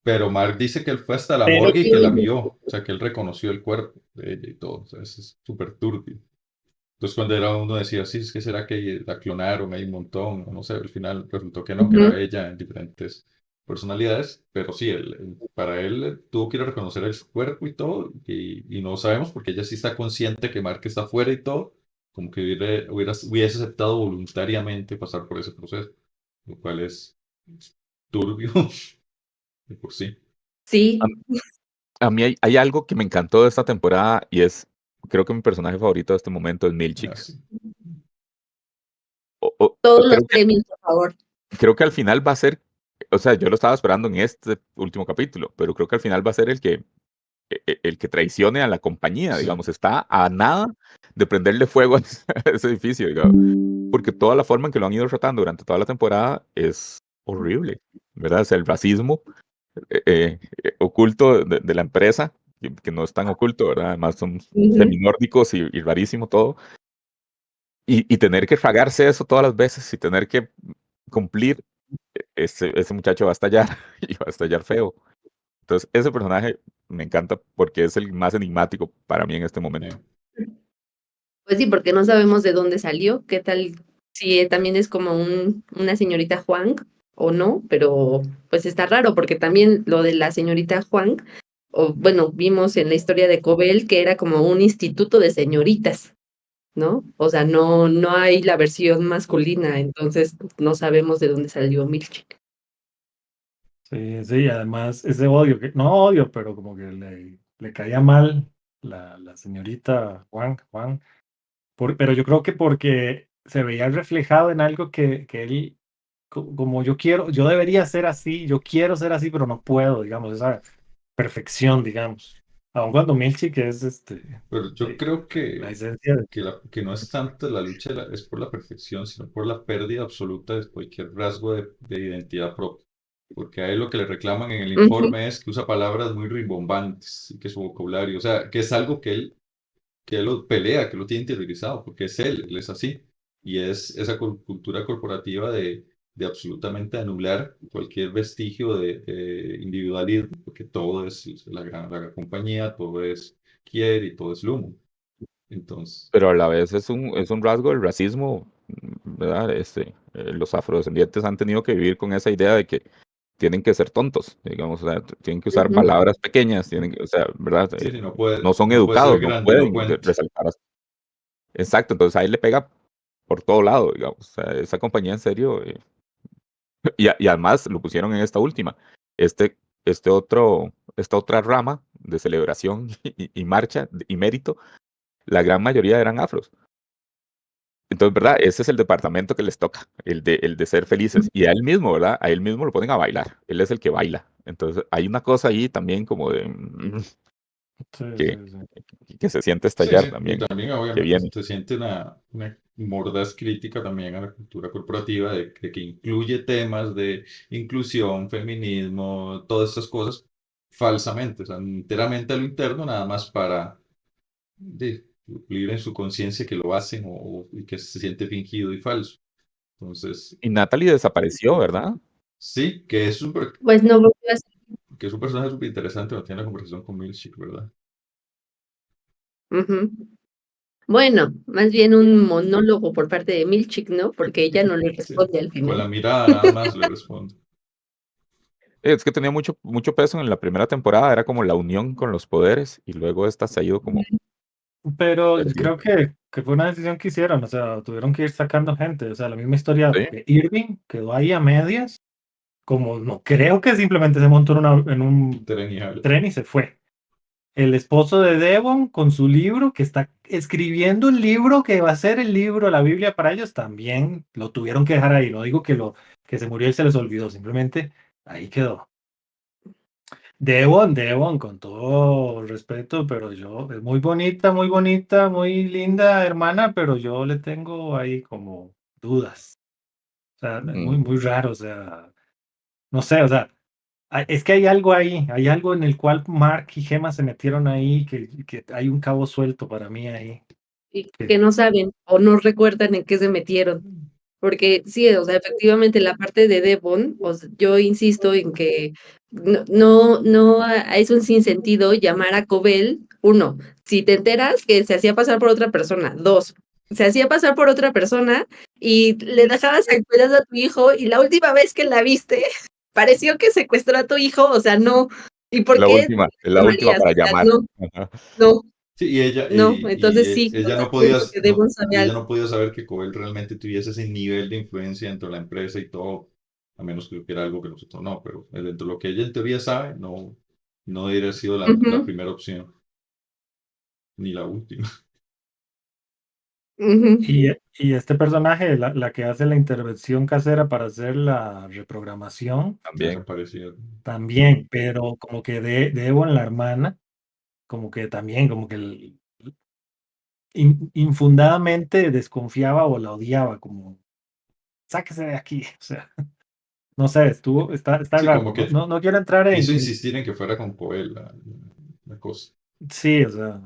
Pero Mark dice que él fue hasta la pero morgue y que perdió la el bebé. vio. O sea, que él reconoció el cuerpo de ella y todo. O sea, eso es súper turbio. Entonces, cuando era uno decía, sí, es que será que la clonaron, hay un montón. No sé, al final resultó que no, que Ujú. era ella en diferentes personalidades. Pero sí, para él tuvo que ir a reconocer el cuerpo y todo. Y no sabemos porque ella sí está consciente que Mark está afuera y todo. Como que hubiese aceptado voluntariamente pasar por ese proceso. Lo cual es turbio de por sí. A, Sí, a mí hay algo que me encantó de esta temporada y creo que mi personaje favorito de este momento es Milchik. Así. O- o- todos o los creo que, premios, por favor. creo que al final va a ser, o sea, yo lo estaba esperando en este último capítulo, pero creo que al final va a ser el que traicione a la compañía, Sí. digamos, está a nada de prenderle fuego a ese edificio, digamos, porque toda la forma en que lo han ido tratando durante toda la temporada es horrible, ¿verdad? O sea, el racismo oculto de la empresa, que no es tan oculto, ¿verdad? Además son Ujú. seminórdicos y rarísimo todo. Y tener que tragarse eso todas las veces y tener que cumplir, ese muchacho va a estallar y va a estallar feo. Entonces, ese personaje me encanta porque es el más enigmático para mí en este momento. eh, Pues sí, porque no sabemos de dónde salió, qué tal, si también es como una señorita Huang o no, pero pues está raro porque también lo de la señorita Huang, o bueno, vimos en la historia de Cobel que era como un instituto de señoritas, ¿no? O sea, no hay la versión masculina, entonces no sabemos de dónde salió Milchik. sí, sí, además ese odio, que no odio, pero como que le caía mal la señorita Juan, pero yo creo que porque se veía reflejado en algo que él, como yo debería ser así, yo quiero ser así, pero no puedo, digamos, esa perfección, digamos. Aun cuando Milchik es pero yo creo la esencia de... que no es tanto la lucha es por la perfección, sino por la pérdida absoluta de cualquier rasgo de identidad propia. Porque a él lo que le reclaman en el Ujú, informe es que usa palabras muy rimbombantes y que su vocabulario, o sea, que es algo que él lo pelea, que lo tiene interiorizado, porque es él es así. Y es esa cultura corporativa de absolutamente anular cualquier vestigio de individualismo, porque todo es la gran compañía, todo es Kier y todo es Lumo. Entonces, Pero a la vez es un rasgo del racismo, ¿verdad? Los afrodescendientes han tenido que vivir con esa idea de que tienen que ser tontos, digamos, o sea, tienen que usar ujú, palabras pequeñas, o sea, ¿verdad? sí, sí, No son no puede ser educados, no pueden grandilocuente. resaltar. Exacto, entonces ahí le pega por todo lado, digamos. O sea, esa compañía en serio, y además lo pusieron en esta última. Este, esta otra rama de celebración y marcha y mérito, la gran mayoría eran afros. Entonces, ¿verdad? Ese es el departamento que les toca, el de ser felices. Y a él mismo, ¿verdad? A él mismo lo ponen a bailar. Él es el que baila. Entonces, hay una cosa ahí también como de Sí, que, sí, sí. que se siente Sí, estallar sí, y también, también que obviamente viene. se siente una mordaz crítica también a la cultura corporativa de que incluye temas de inclusión, feminismo, todas estas cosas falsamente, o sea, enteramente a lo interno, nada más para cumplir en su conciencia que lo hacen y que se siente fingido y falso. Entonces, Y Natalie desapareció, ¿verdad? sí, Pues no volvió a ser. que es un personaje súper interesante, no tiene la conversación con Milchik, ¿verdad? Ujú. Bueno, más bien un monólogo por parte de Milchik, ¿no? Porque ella no le Sí, responde al con la final. mirada nada más le respondo. Es que tenía mucho, mucho peso en la primera temporada, era como la unión con los poderes, y luego esta se ha ido como Pero perdiendo. creo que fue una decisión que hicieron, o sea, tuvieron que ir sacando gente, o sea, la misma historia Sí, de Irving quedó ahí a medias, como no creo que simplemente se montó en un Tren tren y se fue. El esposo de Devon con su libro, que está escribiendo un libro que va a ser el libro, la Biblia para ellos, también lo tuvieron que dejar ahí. No digo que se murió y se les olvidó, simplemente ahí quedó. Devon, con todo respeto, pero es muy bonita, muy linda hermana, pero yo le tengo ahí como dudas. O sea, es muy, mm, muy raro, o sea, no sé, o sea, es que hay algo ahí, hay algo en el cual Mark y Gemma se metieron ahí, que hay un cabo suelto para mí ahí. Y que que- no saben o no recuerdan en qué se metieron. Porque sí, o sea, efectivamente la parte de Devon, yo insisto en que es un sinsentido llamar a Cobel, uno, si te enteras que se hacía pasar por otra persona, dos, se hacía pasar por otra persona y le dejabas al cuidado a tu hijo y la última vez que la viste, pareció que secuestró a tu hijo, o sea, no. ¿Y por qué es la última llamarías? para O sea, llamar. no, Ajá. no, Sí, y ella, no. Entonces sí, o ella sea, no podía, siento que Devon sabe y ella algo. no podía saber que Cobel realmente tuviese ese nivel de influencia dentro de la empresa y todo, a menos que hubiera algo que nosotros no, pero dentro de lo que ella en teoría sabe, no debería sido la Ujú, primera opción, ni la última. ujú. y este personaje, la que hace la intervención casera para hacer la reprogramación, También. Desaparecida. también, pero como que Devon, la hermana, como que también, como que infundadamente desconfiaba o la odiaba, como, sáquese de aquí, o sea, no sé, está Sí, raro, como no, que no, no quiero entrar quiso insistir en que fuera con Cobel la cosa. sí, o sea,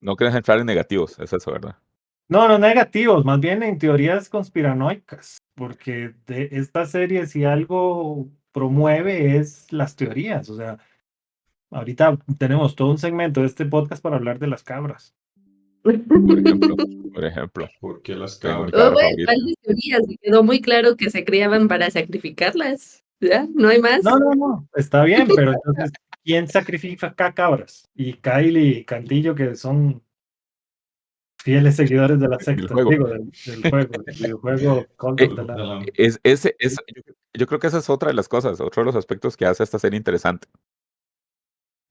No quieres entrar en negativos, es eso, ¿verdad? no, no negativos, más bien en teorías conspiranoicas, porque de esta serie si algo promueve es las teorías, o sea, ahorita tenemos todo un segmento de este podcast para hablar de las cabras. Por ejemplo, por ejemplo, Porque las tengo mi cabras. cabra Bueno, favorita. varias teorías, y quedó muy claro que se criaban para sacrificarlas, ¿ya? No hay No, más. no, no, está bien, pero entonces, ¿quién sacrifica acá cabras? Y Kylie y Cantillo, que son fieles seguidores de la El secta, juego. digo, del juego, del videojuego Cult of Eh, the Lamb. yo creo que esa es otra de las cosas, otro de los aspectos que hace esta serie interesante.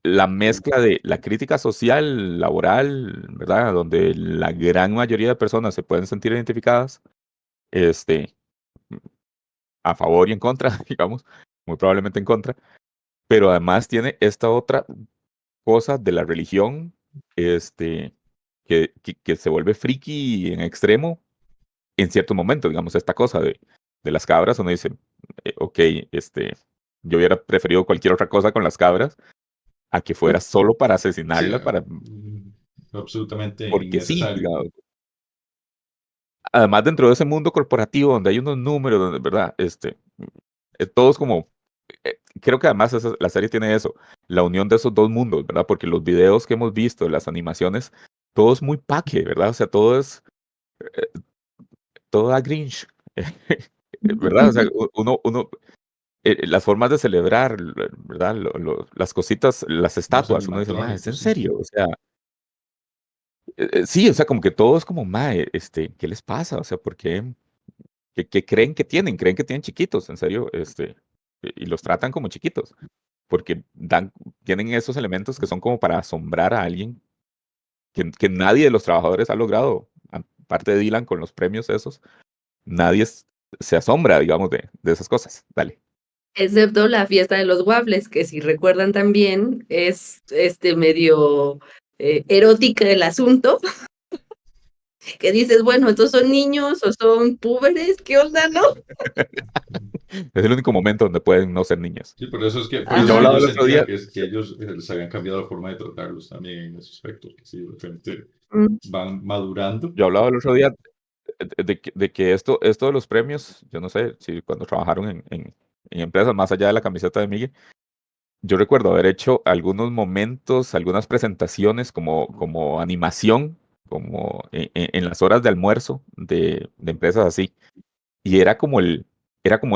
La mezcla de la crítica social, laboral, ¿verdad? Donde la gran mayoría de personas se pueden sentir identificadas, este, a favor y en contra, digamos, muy probablemente en contra, pero además tiene esta otra cosa de la religión, este, que se vuelve friki en extremo en ciertos momentos, digamos, esta cosa de las cabras, uno dice, ok, yo hubiera preferido cualquier otra cosa con las cabras a que fuera solo para Sí, asesinarlas, absolutamente porque sí, innecesario. digamos. Además, dentro de ese mundo corporativo donde hay unos números, donde, ¿verdad? Todos como, creo que además la serie tiene eso, la unión de esos dos mundos, ¿verdad? Porque los videos que hemos visto, las animaciones, todo es muy paque, ¿verdad? O sea, todo da Grinch, ¿verdad? O sea, las formas de celebrar, ¿verdad? Las cositas, las Los estatuas, uno dice, ma, ¿es en animatrónicos, sí. serio? O sea, sí, o sea, como que todo es como, ma, ¿qué les pasa? O sea, ¿por qué? ¿Qué creen que tienen? ¿Creen que tienen chiquitos? En serio, y los tratan como chiquitos. porque tienen esos elementos que son como para asombrar a alguien que nadie de los trabajadores ha logrado, aparte de Dylan con los premios esos, nadie se asombra, digamos, de esas cosas. Dale. Excepto la fiesta de los waffles, que si recuerdan también es medio erótica el asunto, que dices, bueno, ¿estos son niños o son púberes? ¿Qué onda, no? Es el único momento donde pueden no ser niños. Sí, por eso es que, por Y eso yo es que hablaba yo el otro sentía día, que ellos les habían cambiado la forma de tratarlos también en ese aspecto, que sí, de repente Mm, van madurando. yo hablaba el otro día de que esto de los premios, yo no sé si cuando trabajaron en empresas más allá de la camiseta de Miguel, yo recuerdo haber hecho algunos momentos, algunas presentaciones como animación, como en las horas de almuerzo de empresas así. Y era como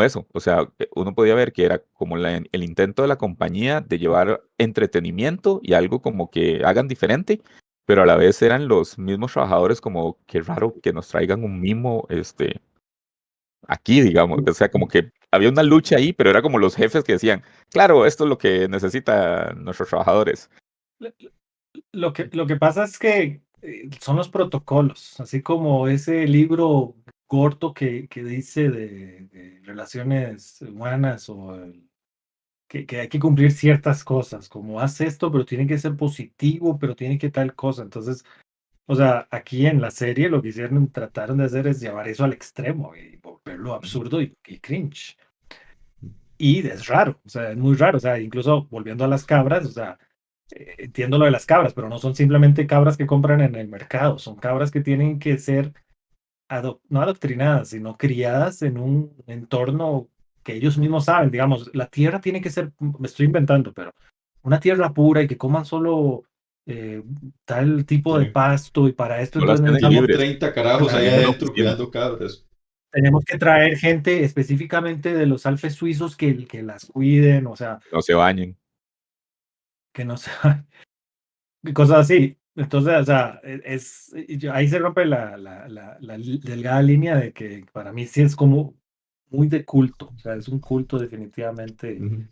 eso, o sea, uno podía ver que era como el intento de la compañía de llevar entretenimiento y algo como que hagan diferente, pero a la vez eran los mismos trabajadores como, qué raro que nos traigan un mimo, aquí, digamos, o sea, como que había una lucha ahí, pero era como los jefes que decían, claro, esto es lo que necesitan nuestros trabajadores. Lo que pasa es que son los protocolos, así como ese libro corto que dice de relaciones humanas o que hay que cumplir ciertas cosas, como haz esto, pero tiene que ser positivo, pero tiene que tal cosa. Entonces, o sea, aquí en la serie lo que hicieron, trataron de hacer es llevar eso al extremo y volverlo absurdo y cringe. Y es raro, o sea, es muy raro, o sea, incluso volviendo a las cabras, o sea, entiendo lo de las cabras, pero no son simplemente cabras que compran en el mercado, son cabras que tienen que ser no adoctrinadas, sino criadas en un entorno que ellos mismos saben, digamos, la tierra tiene que ser, me estoy inventando, pero una tierra pura y que coman solo eh, tal tipo de Sí. pasto y para esto No las entonces tienen necesitamos Tienen libres, 30 carajos están ahí en una traer, adentro oficina, cuidando cabras. tenemos que traer gente específicamente de los Alpes suizos que las cuiden, o sea, no se bañen. que no sea cosas así. Entonces, o sea, ahí se rompe la delgada línea de que para mí sí es como muy de culto, o sea, es un culto definitivamente Ujú.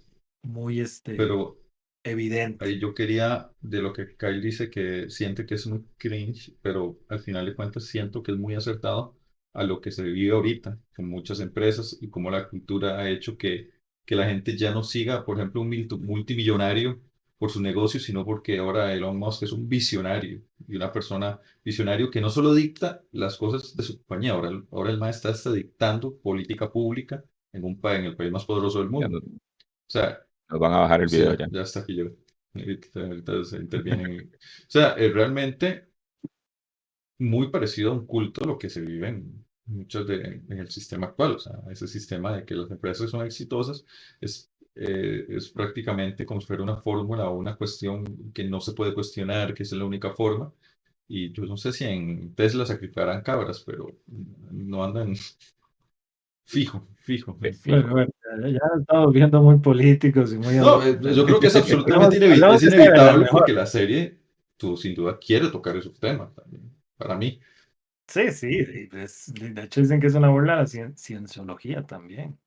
muy Pero evidente. ahí yo quería, de lo que Kyle dice, que siente que es muy cringe, pero al final de cuentas siento que es muy acertado a lo que se vive ahorita con muchas empresas y cómo la cultura ha hecho que la gente ya no siga, por ejemplo, un multimillonario por su negocio, sino porque ahora Elon Musk es un visionario y una persona visionario que no solo dicta las cosas de su compañía, ahora el maestro está hasta dictando política pública en el país más poderoso del Ya mundo. O sea, nos van a bajar el sí, video ya, ya. ya está aquí yo. Ahorita se intervienen. O sea, es realmente muy parecido a un culto lo que se vive en en el sistema actual. O sea, ese sistema de que las empresas son exitosas es prácticamente como si fuera una fórmula o una cuestión que no se puede cuestionar, que es la única forma. Y yo no sé si en Tesla sacrificarán cabras, pero no andan fijo, De fijo. Bueno, ya estamos viendo muy políticos y muy... No, yo creo que es absolutamente hablemos es de Severance inevitable mejor. porque la serie, tú sin duda quiere tocar esos temas también, para mí. Sí, sí, y de hecho dicen que es una burla a la cienciología también.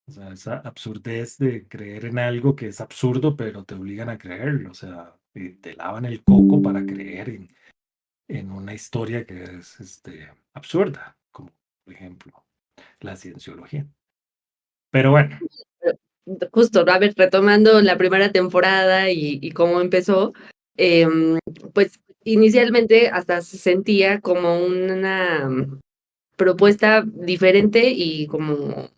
O sea, esa absurdez de creer en algo que es absurdo, pero te obligan a creerlo. O sea, y te lavan el coco para creer en una historia que es absurda, como por ejemplo la cienciología. Pero bueno, Justo, ¿no? A ver, retomando la primera temporada y cómo empezó, em, pues inicialmente hasta se sentía como una propuesta diferente y como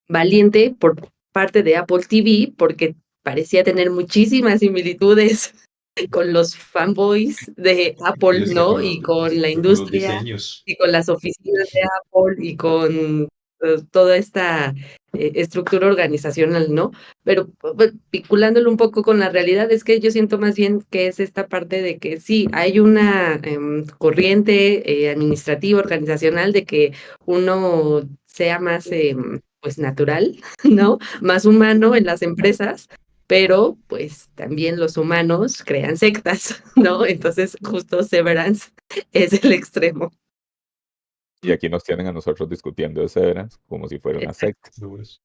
valiente por parte de Apple TV, porque parecía tener muchísimas similitudes con los fanboys de Y Apple, está ¿no? Y con la con los industria, diseños. y con las oficinas de Apple, y con toda esta estructura organizacional, ¿no? Pero vinculándolo un poco con la realidad, es que yo siento más bien que es esta parte de que sí, hay una corriente administrativa, organizacional, de que uno sea más, pues, natural, ¿no? Más humano en las empresas, pero pues también los humanos crean sectas, ¿no? Entonces, justo Severance es el extremo. Y aquí nos tienen a nosotros discutiendo de Severance como si fuera una Exacto. secta. Pero pues,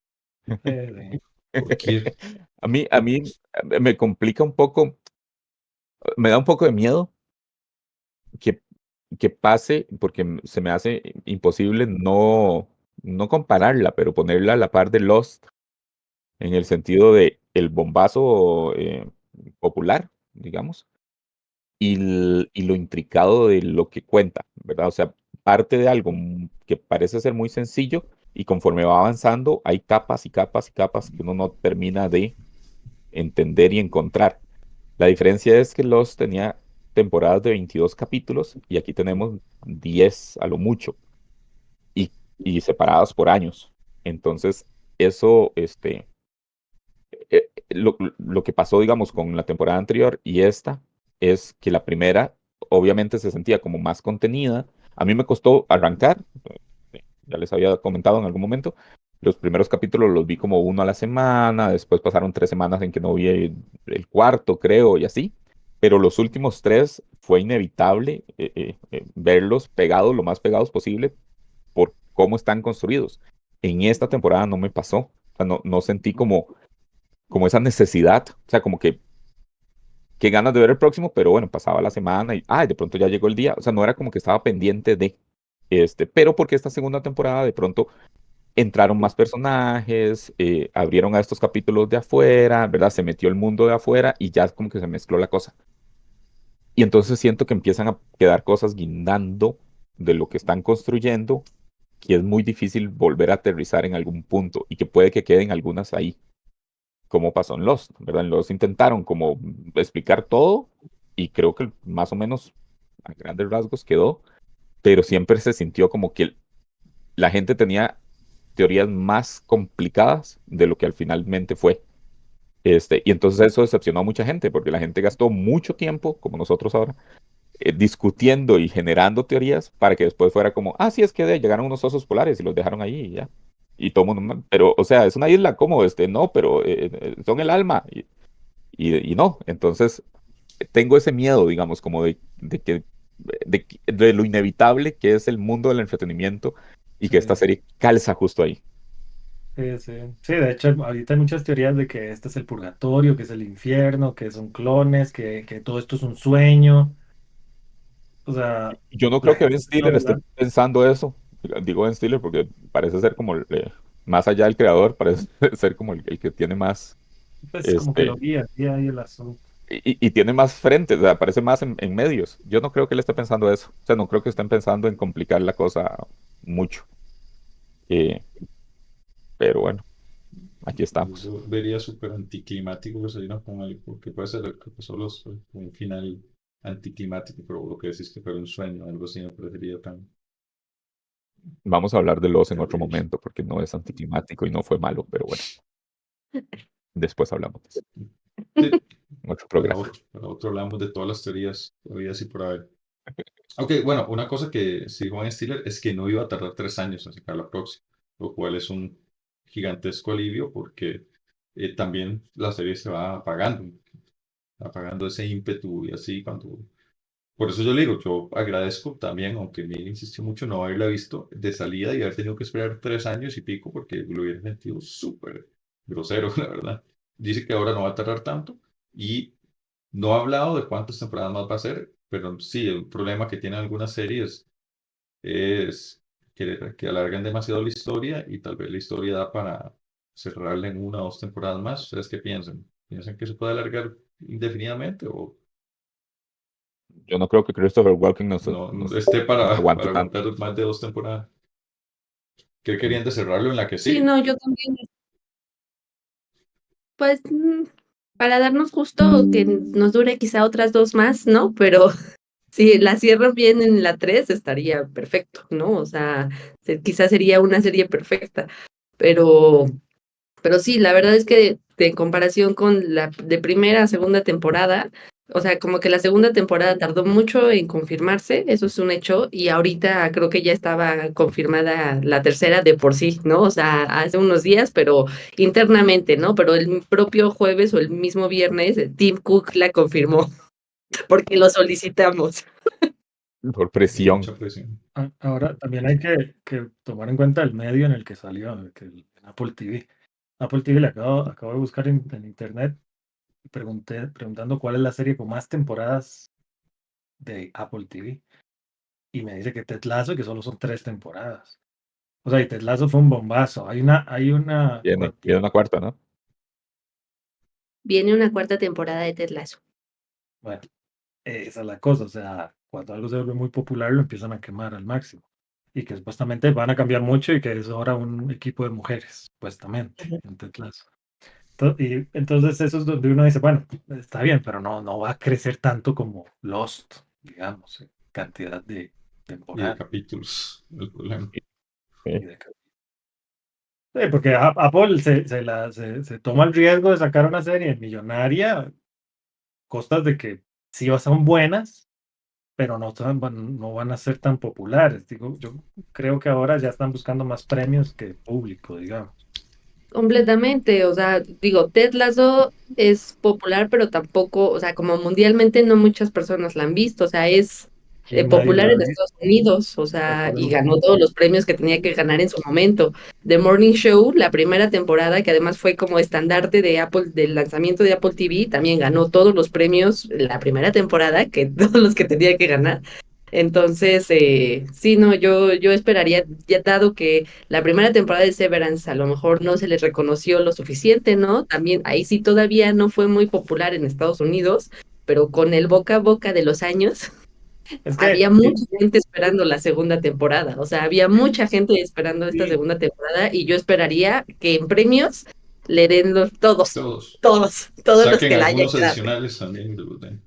eh, ¿Por qué? A mí me complica un poco, me da un poco de miedo que, que pase, porque se me hace imposible no compararla, pero ponerla a la par de Lost, en el sentido de el bombazo popular, digamos, y lo intricado de lo que cuenta, ¿verdad? O sea, parte de algo que parece ser muy sencillo y conforme va avanzando hay capas y capas y capas que uno no termina de entender y encontrar. La diferencia es que Lost tenía temporadas de 22 capítulos y aquí tenemos 10 a lo mucho y, y separadas por años. Entonces, eso, lo que pasó, digamos, con la temporada anterior y esta es que la primera obviamente se sentía como más contenida. A mí me costó arrancar, ya les había comentado en algún momento. Los primeros capítulos los vi como uno a la semana, después pasaron 3 semanas en que no vi el cuarto, creo, y así. Pero los últimos tres fue inevitable verlos pegados, lo más pegados posible, por cómo están construidos. En esta temporada no me pasó. O sea, no sentí como esa necesidad, o sea, como que qué ganas de ver el próximo, pero bueno, pasaba la semana y, ay, de pronto ya llegó el día, o sea, no era como que estaba pendiente de, pero porque esta segunda temporada de pronto entraron más personajes, abrieron a estos capítulos de afuera, ¿verdad? Se metió el mundo de afuera y ya como que se mezcló la cosa. Y entonces siento que empiezan a quedar cosas guindando de lo que están construyendo, que es muy difícil volver a aterrizar en algún punto y que puede que queden algunas ahí como pasó en Lost, ¿verdad? En Lost intentaron como explicar todo y creo que más o menos a grandes rasgos quedó, pero siempre se sintió como que la gente tenía teorías más complicadas de lo que al finalmente fue. Y entonces eso decepcionó a mucha gente, porque la gente gastó mucho tiempo, como nosotros ahora, discutiendo y generando teorías para que después fuera como, ah, sí, es que llegaron unos osos polares y los dejaron ahí y ya. Y todo mundo, pero, o sea, es una isla, ¿cómo? No, pero son el alma. Y no, entonces tengo ese miedo, digamos, como de lo inevitable que es el mundo del entretenimiento y que esta Sí, serie calza justo ahí. sí, sí. Sí, de hecho, ahorita hay muchas teorías de que este es el purgatorio, que es el infierno, que son clones, que todo esto es un sueño. O sea, Yo no la creo que gente Ben está Stiller esté hablando, pensando eso. Digo Ben Stiller porque parece ser como, más allá del creador, parece ser como el que tiene más, pues como que lo este, guía ahí el asunto. y tiene más frente, o sea, aparece más en medios. Yo no creo que él esté pensando eso. O sea, no creo que estén pensando en complicar la cosa mucho. Eh, pero bueno, aquí estamos. Yo vería súper anticlimático que se vino con algo, porque puede ser lo que pasó un final anticlimático, pero lo que decís que fue un sueño, algo así me parecería tan Vamos a hablar de Los en otro terrible. momento porque no es anticlimático y no fue malo, pero bueno, después hablamos de eso. Sí, En otro programa. para otro hablamos de todas las teorías, todavía así por haber. Ok, bueno, una cosa que sí dijo Ben Stiller es que no iba a tardar 3 años en sacar la próxima, lo cual es un gigantesco alivio porque también la serie se va apagando ese ímpetu y así cuando... Por eso yo le digo, yo agradezco también, aunque me insistió mucho no haberla visto de salida y haber tenido que esperar 3 años y pico porque lo hubiera sentido súper grosero, la verdad. Dice que ahora no va a tardar tanto y no ha hablado de cuántas temporadas más va a ser, pero sí, el problema que tienen algunas series es que alargan demasiado la historia y tal vez la historia da para cerrarla en 1 o 2 temporadas más. ¿Ustedes qué piensan? ¿Piensan que se puede alargar indefinidamente o Yo no creo que Christopher Walken no esté nos aguante para tanto. aguantar más de 2 temporadas? ¿Qué querían de cerrarlo en la que Sí, sigue? no, yo también. Pues para darnos justo que nos dure quizá otras dos más, ¿no? Pero si la cierran bien en la 3 estaría perfecto, ¿no? O sea, quizás sería una serie perfecta, pero, pero sí, la verdad es que en comparación con la de primera a segunda temporada, o sea, como que la segunda temporada tardó mucho en confirmarse, eso es un hecho, y ahorita creo que ya estaba confirmada la tercera de por sí, ¿no? O sea, hace unos días, pero internamente, ¿no? Pero el propio jueves o el mismo viernes, Tim Cook la confirmó, porque lo solicitamos. Por presión. Mucha presión. Ahora también hay que tomar en cuenta el medio en el que salió, que el Apple TV. Apple TV le acabo de buscar en internet y preguntando cuál es la serie con más temporadas de Apple TV. Y me dice que Ted Lasso, que solo son 3 temporadas. O sea, y Ted Lasso fue un bombazo. Viene una cuarta, ¿no? Viene una cuarta temporada de Ted Lasso. Bueno, esa es la cosa. O sea, cuando algo se vuelve muy popular, lo empiezan a quemar al máximo. Y que supuestamente van a cambiar mucho y que es ahora un equipo de mujeres, supuestamente, Ujú. en Ted Lasso. Y entonces eso es donde uno dice, bueno, está bien, pero no va a crecer tanto como Lost, digamos, en cantidad de Y de temporadas. capítulos, el problema. Y de Sí, porque Apple se toma el riesgo de sacar una serie millonaria a costas de que sí son buenas, pero no van a ser tan populares. Digo, yo creo que ahora ya están buscando más premios que público, digamos. Completamente, o sea, digo, Ted Lasso es popular, pero tampoco, o sea, como mundialmente no muchas personas la han visto, o sea, es Y nadie popular la ha en visto. Estados Unidos, o Pues sea, por y eso. ganó todos los premios que tenía que ganar en su momento. The Morning Show, la primera temporada, que además fue como estandarte de Apple, del lanzamiento de Apple TV, también ganó todos los premios la primera temporada, que todos los que tenía que ganar. Entonces, sí, no, yo esperaría, ya dado que la primera temporada de Severance a lo mejor no se les reconoció lo suficiente, ¿no? También ahí sí todavía no fue muy popular en Estados Unidos, pero con el boca a boca de los años, Es que había mucha gente esperando la segunda temporada, o sea, había mucha gente esperando esta sí, segunda temporada y yo esperaría que en premios le den Todos. todos los Saquen que la hayan algunos ganado. adicionales también de los de.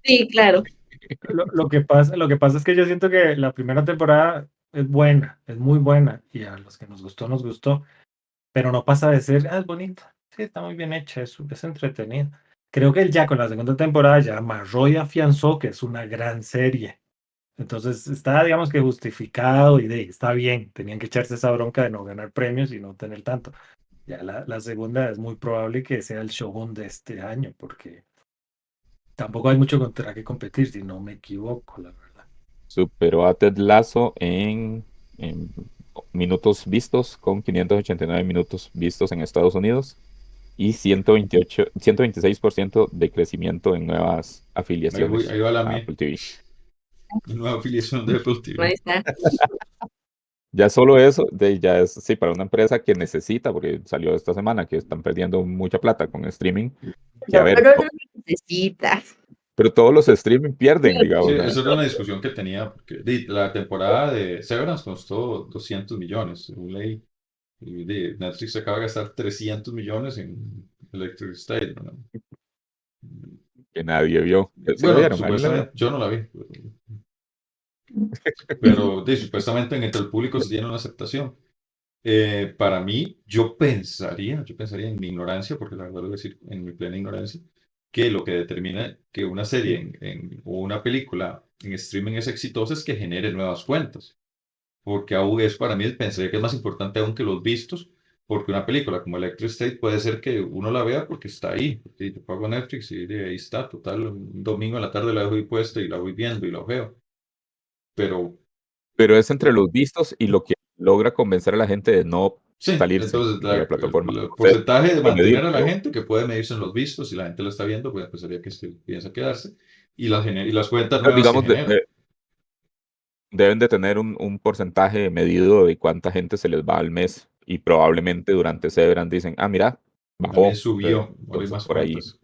Sí, claro. lo que pasa es que yo siento que la primera temporada es buena, es muy buena, y a los que nos gustó, pero no pasa de ser, es bonita, sí, está muy bien hecha, es entretenida. Creo que él ya con la segunda temporada ya amarró y afianzó que es una gran serie. Entonces está, digamos que justificado está bien, tenían que echarse esa bronca de no ganar premios y no tener tanto. Ya la segunda es muy probable que sea el Shogun de este año, porque tampoco hay mucho contra qué competir, si no me equivoco, la verdad. Superó a Ted Lasso en minutos vistos, con 589 minutos vistos en Estados Unidos y 126% de crecimiento en nuevas afiliaciones Ahí va la a mía. Apple TV. Nueva afiliación de Apple Ahí TV. está. Ya solo eso, ya es, sí, para una empresa que necesita, porque salió esta semana que están perdiendo mucha plata con streaming, que a No, ver, pero no necesita. pero todos los streaming pierden, Sí, digamos, ¿ah? eso era una discusión que tenía, porque la temporada de Severance costó 200 millones, según leí. Y Netflix acaba de gastar 300 millones en Electric State, ¿no? Que nadie vio. ¿Se lo Bueno, vieron? ¿Alguien la vio? supuestamente, yo no la vi, pero supuestamente entre el público sí tiene una aceptación. Para mí, yo pensaría en mi ignorancia, porque la verdad lo voy a decir en mi plena ignorancia, que lo que determina que una serie o una película en streaming es exitosa es que genere nuevas cuentas. Porque aún es para mí, pensaría que es más importante aún que los vistos, porque una película como Electric State puede ser que uno la vea porque está ahí. Porque yo pago Netflix y ahí está, total, un domingo en la tarde la dejo ahí puesta y la voy viendo y la veo. Pero Pero es entre los vistos y lo que logra convencer a la gente de no sí, salirse entonces de la plataforma. el No sé porcentaje de lo medir, mantener a la pero gente que puede medirse en los vistos, si la gente lo está viendo, pues pensaría que piensa quedarse, y las cuentas nuevas que digamos, genera. deben de tener un porcentaje medido de cuánta gente se les va al mes y probablemente durante Severance dicen, ah, mira, También bajó. subió, ahora hay Entonces más por ahí, cuentas.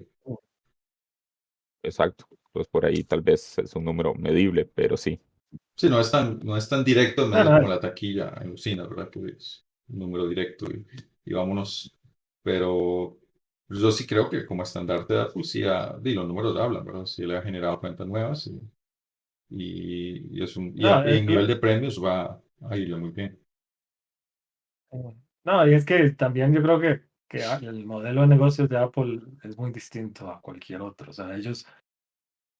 exacto. Entonces por ahí tal vez es un número medible, pero sí. Sí, no es tan directo en No, medir no, como la taquilla en los cines, ¿verdad? Que es un número directo y vámonos. Pero yo sí creo que como estandarte de Apple, sí, los números hablan, ¿verdad? Sí le ha generado cuentas nuevas no, y en nivel de premios va a irle muy bien. no, y es que también yo creo que el modelo de negocios de Apple es muy distinto a cualquier otro. O sea, ellos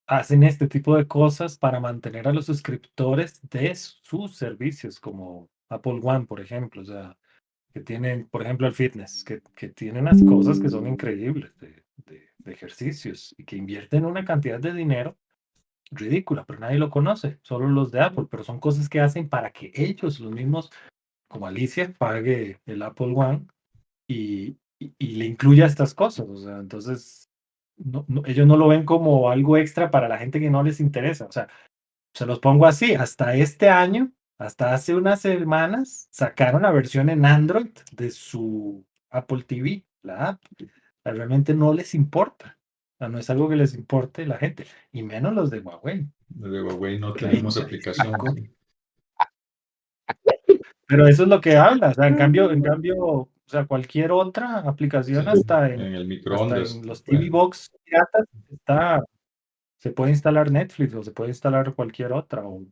hacen este tipo de cosas para mantener a los suscriptores de sus servicios, como Apple One, por ejemplo. O sea, que tienen, por ejemplo, el fitness, que tienen unas cosas que son increíbles de ejercicios y que invierten una cantidad de dinero ridícula, pero nadie lo conoce, solo los de Apple, pero son cosas que hacen para que ellos, los mismos, como Alicia, pague el Apple One y le incluya estas cosas. O sea, entonces ellos no lo ven como algo extra para la gente que no les interesa. O sea, se los pongo así, hasta este año, hasta hace unas semanas, sacaron la versión en Android de su Apple TV, la app. O sea, realmente no les importa. O sea, no es algo que les importe a la gente, y menos los de Huawei. De Huawei no Que ahí tenemos sí aplicación. sacó. Pero eso es lo que habla. O sea, en cambio, o sea, cualquier otra Sí, aplicación, en el hasta microondas. en los TV Box piratas, se puede instalar Netflix o se puede instalar cualquier otra, o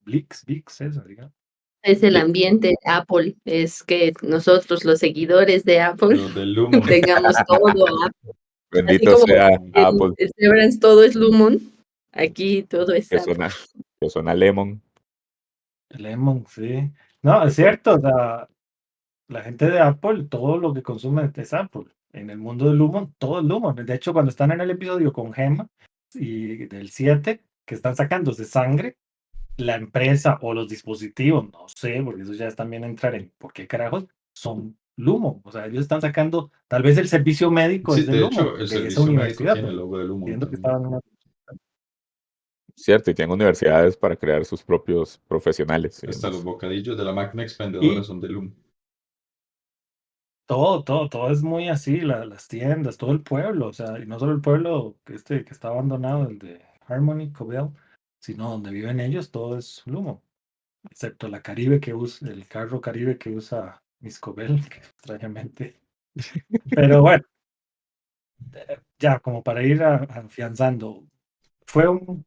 ViX, eso, digamos. Es el Sí, ambiente de Apple, es que nosotros, los seguidores de Apple, Los del Lumon. tengamos todo Apple. Así bendito como sea en Apple, Severance todo es Lumon, aquí todo es que Apple. suena Lemon. Lemon, sí. No, es cierto, o sea, la gente de Apple, todo lo que consume es Apple. En el mundo del Lumon, todo es Lumon. De hecho, cuando están en el episodio con Gemma y del 7 que están sacándose sangre, la empresa o los dispositivos, no sé, porque eso ya es también entrar en por qué carajos son Lumon. O sea, ellos están sacando, tal vez el servicio médico Sí, es de de hecho, Lumon, el de esa servicio médico universidad, tiene el porque logo de Lumon entiendo que también. estaban en una. Cierto, y tienen universidades para crear sus propios profesionales y Hasta los demás. bocadillos de la máquina expendedora Y son de Lumon. todo es muy así, las tiendas, todo el pueblo, o sea, y no solo el pueblo que está abandonado, el de Harmony, Cobell, sino donde viven ellos, todo es Lumo, excepto la Caribe que usa, el carro Caribe que usa Miss Cobell, que extrañamente. Pero bueno, ya como para ir afianzando, fue un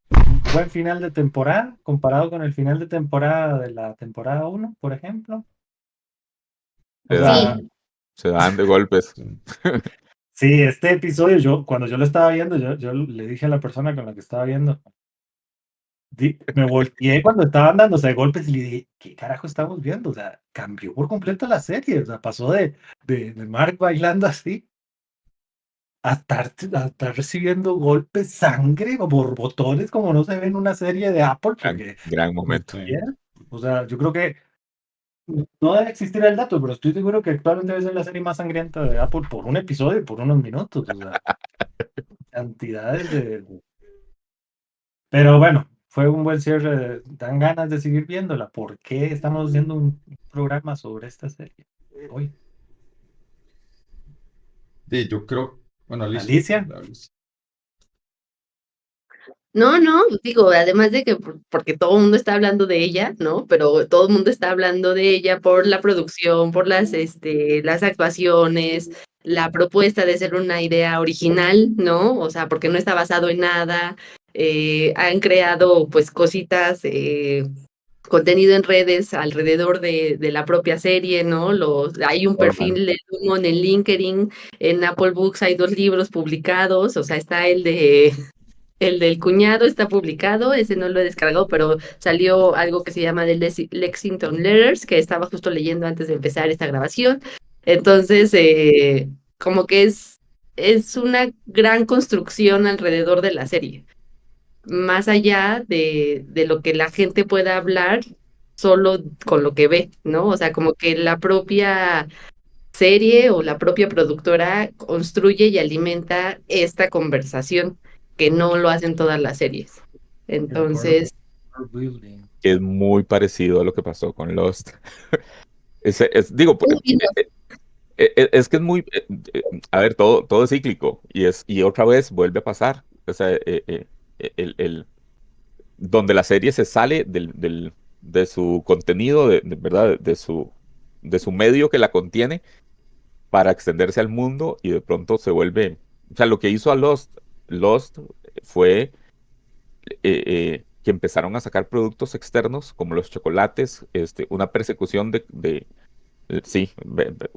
buen final de temporada comparado con el final de temporada de la temporada 1, por ejemplo. O Se sea, dan, se dan de golpes. Sí. sí, este episodio, cuando yo lo estaba viendo, yo le dije a la persona con la que estaba viendo, me volteé cuando estaban dándose de golpes y le dije, ¿qué carajo estamos viendo? O sea, cambió por completo la serie, o sea, pasó de Mark bailando así a estar recibiendo golpes, sangre o borbotones como no se ve en una serie de Apple, porque Gran como momento. Sí. quiera, o sea, yo creo que no debe existir el dato, pero estoy seguro que actualmente debe ser la serie más sangrienta de Apple por un episodio y por unos minutos, o sea, cantidades de. Pero bueno, fue un buen cierre. Dan ganas de seguir viéndola. ¿Por qué estamos haciendo un programa sobre esta serie hoy? Sí, yo creo, bueno, Alicia, Alicia, No, no, digo, además de que porque todo el mundo está hablando de ella, ¿no? Pero todo el mundo está hablando de ella por la producción, por las actuaciones, la propuesta de ser una idea original, ¿no? O sea, porque no está basado en nada. Han creado, pues, cositas, contenido en redes alrededor de la propia serie, ¿no? Hay un Norman. perfil de Lumon en LinkedIn, en Apple Books hay 2 libros publicados, o sea, está el del cuñado está publicado, ese no lo he descargado, pero salió algo que se llama The Lexington Letters, que estaba justo leyendo antes de empezar esta grabación. Entonces, como que es una gran construcción alrededor de la serie, más allá de lo que la gente pueda hablar solo con lo que ve, ¿no? O sea, como que la propia serie o la propia productora construye y alimenta esta conversación que no lo hacen todas las series. el world Entonces, building. Es muy parecido a lo que pasó con Lost. Digo, es que es muy, a ver, todo es cíclico y otra vez vuelve a pasar. O sea, donde la serie se sale de su contenido, ¿verdad? De su medio que la contiene para extenderse al mundo y de pronto se vuelve, o sea, lo que hizo a Lost fue que empezaron a sacar productos externos como los chocolates, una persecución sí,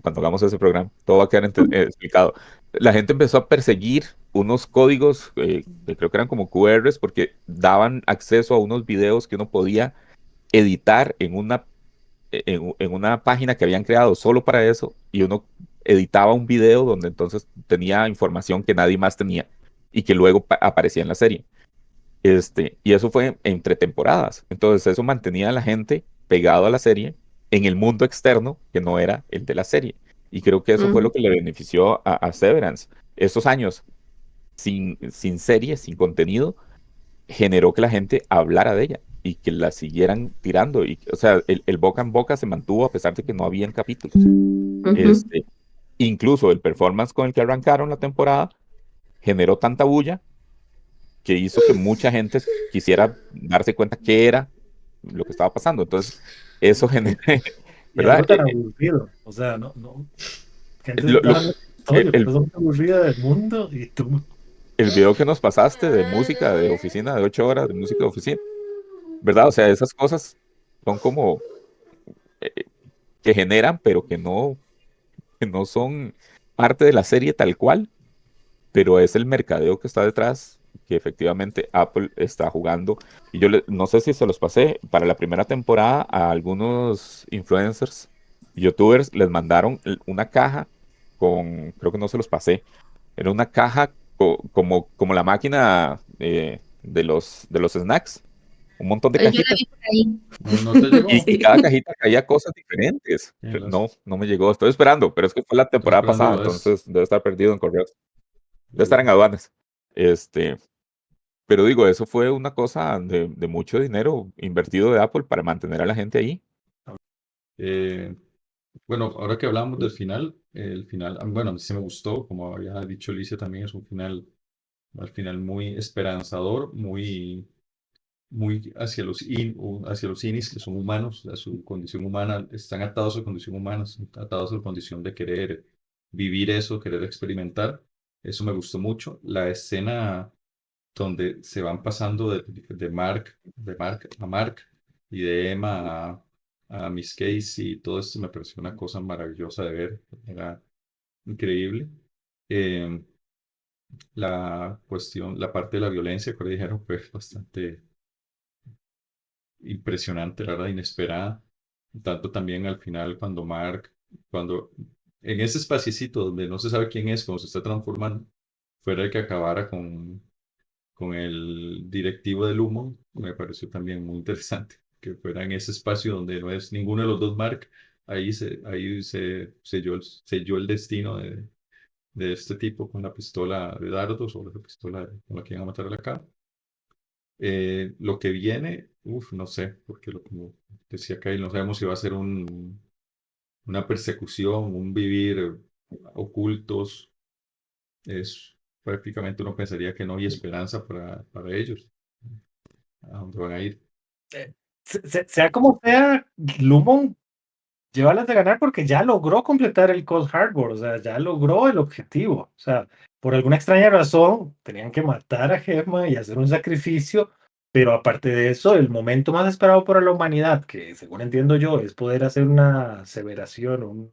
cuando hagamos ese programa, todo va a quedar explicado. La gente empezó a perseguir unos códigos que creo que eran como QRs porque daban acceso a unos videos que uno podía editar en una página que habían creado solo para eso y uno editaba un video donde entonces tenía información que nadie más tenía y que luego aparecía en la serie. Y eso fue entre temporadas. Entonces eso mantenía a la gente pegado a la serie en el mundo externo que no era el de la serie. Y creo que eso fue Ujú. lo que le benefició a Severance. Estos años sin serie, sin contenido, generó que la gente hablara de ella y que la siguieran tirando. Y, o sea, el boca en boca se mantuvo a pesar de que no habían capítulos. Ujú. Este, incluso el performance con el que arrancaron la temporada generó tanta bulla que hizo que mucha gente quisiera darse cuenta qué era lo que estaba pasando. Entonces, eso genera, Y ¿verdad? algo tan aburrido. O sea, gente Lo- lo- dando el, episodio, el- cosa muy aburrida del mundo y tú. el video que nos pasaste de música de oficina, de 8 horas de música de oficina, ¿verdad? O sea, esas cosas son como eh, que generan, pero que no son parte de la serie tal cual, pero es el mercadeo que está detrás, que efectivamente Apple está jugando. Y yo no sé si se los pasé, para la primera temporada a algunos influencers, youtubers, les mandaron una caja creo que no se los pasé, era una caja como la máquina de los snacks, un montón de Yo la cajitas. vi por ahí. No te llegó. Y Sí. cada cajita traía cosas diferentes. No, no me llegó. Estoy esperando, pero es que fue la Estoy temporada pasada, esperando eso. entonces debe estar perdido en correos. Debe estar en aduanas. Este, pero digo, eso fue una cosa de mucho dinero invertido de Apple para mantener a la gente ahí. Eh, bueno, ahora que hablamos del final, el final, bueno, a mí sí me gustó, como había dicho Alicia también, es un final, al final muy esperanzador, muy hacia los inis que son humanos, a su condición humana, están atados a su condición humana, están atados a su condición de querer vivir eso, querer experimentar. Eso me gustó mucho. La escena donde se van pasando de Mark a Mark y de Emma a Miss Casey y todo esto me pareció una cosa maravillosa de ver, era increíble. Eh, la parte de la violencia que le dijeron fue bastante impresionante, la verdad, inesperada. Tanto también al final cuando en ese espaciecito donde no se sabe quién es, cuando se está transformando, fuera el que acabara con el directivo del humo, me pareció también muy interesante que fuera en ese espacio donde no es ninguno de los dos Mark, ahí se selló el destino de este tipo con la pistola de dardos o la pistola con la que iban a matar a la cara. Lo que viene, no sé, porque como decía Kyle, no sabemos si va a ser una persecución, un vivir ocultos. Es prácticamente uno pensaría que no hay esperanza para ellos. ¿A dónde van a ir? Sea como sea, Lumon lleva las de ganar porque ya logró completar el Cold Harbor, o sea, ya logró el objetivo. O sea, por alguna extraña razón, tenían que matar a Gemma y hacer un sacrificio, pero aparte de eso, el momento más esperado para la humanidad, que según entiendo yo, es poder hacer una aseveración,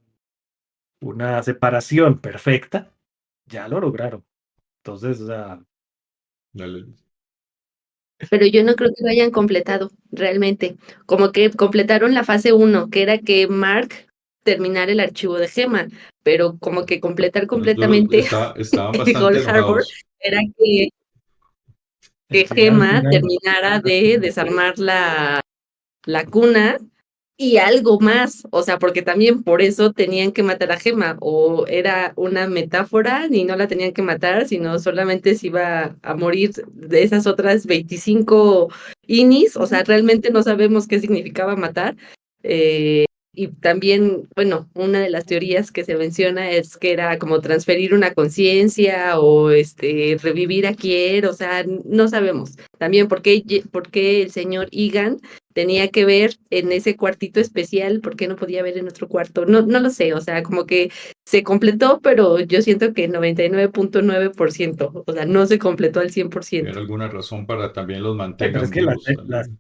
una separación perfecta, ya lo lograron. Entonces, o sea, Dale. Pero yo no creo que lo hayan completado realmente. Como que completaron la fase 1, que era que Mark terminara el archivo de Gema, pero como que completar completamente Estaban el bastante Gold Harbor enojados. era que el Gema final. terminara de desarmar la cuna y algo más, o sea, porque también por eso tenían que matar a Gema, o era una metáfora y no la tenían que matar, sino solamente se iba a morir de esas otras 25 inis, o sea, realmente no sabemos qué significaba matar. Y también, bueno, una de las teorías que se menciona es que era como transferir una conciencia o revivir a Kier, o sea, no sabemos. También por qué el señor Egan tenía que ver en ese cuartito especial, por qué no podía ver en otro cuarto, no lo sé, o sea, como que se completó, pero yo siento que 99.9%, o sea, no se completó al ¿Tienen 100%. alguna razón para también los Pero es mantengan que vivos también?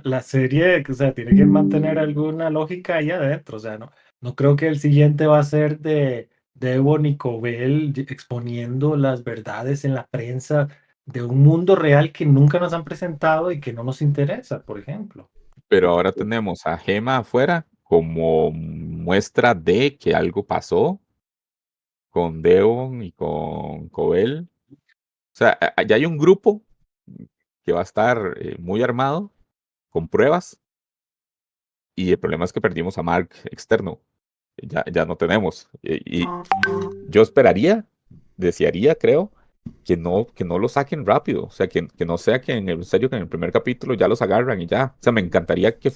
la serie, o sea, tiene que mantener alguna lógica ahí adentro, o sea, no creo que el siguiente va a ser de Devon y Cobell exponiendo las verdades en la prensa de un mundo real que nunca nos han presentado y que no nos interesa, por ejemplo. Pero ahora tenemos a Gema afuera como muestra de que algo pasó con Devon y con Cobell. O sea, ya hay un grupo que va a estar muy armado, con pruebas, y el problema es que perdimos a Mark externo. ya no tenemos. Y yo esperaría, desearía, creo, que no lo saquen rápido. O sea, que no sea que en serio que en el primer capítulo ya los agarran y ya. O sea, me encantaría que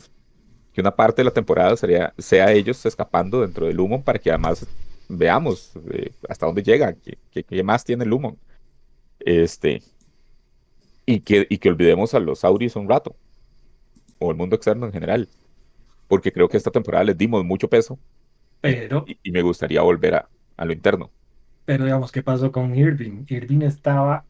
una parte de la temporada sea ellos escapando dentro del humo para que además veamos hasta dónde llega, qué más tiene el humo. Este, y que olvidemos a los Auris un rato, o el mundo externo en general, porque creo que esta temporada les dimos mucho peso y, Pero, y me gustaría volver a lo interno. pero digamos, ¿qué pasó con Irving? Irving estaba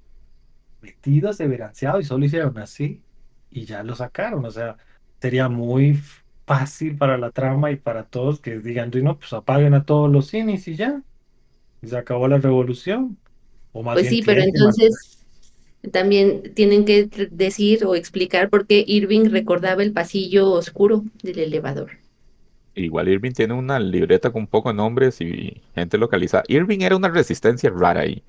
metido, severanceado y solo hicieron así y ya lo sacaron. O sea, sería muy fácil para la trama y para todos que digan, no, pues apaguen a todos los cines y ya, y se acabó la revolución. O más Pues bien sí, pero tienen que mantener. entonces también tienen que decir o explicar por qué Irving recordaba el pasillo oscuro del elevador. Igual Irving tiene una libreta con un poco de nombres y gente localizada. Irving era una resistencia rara ahí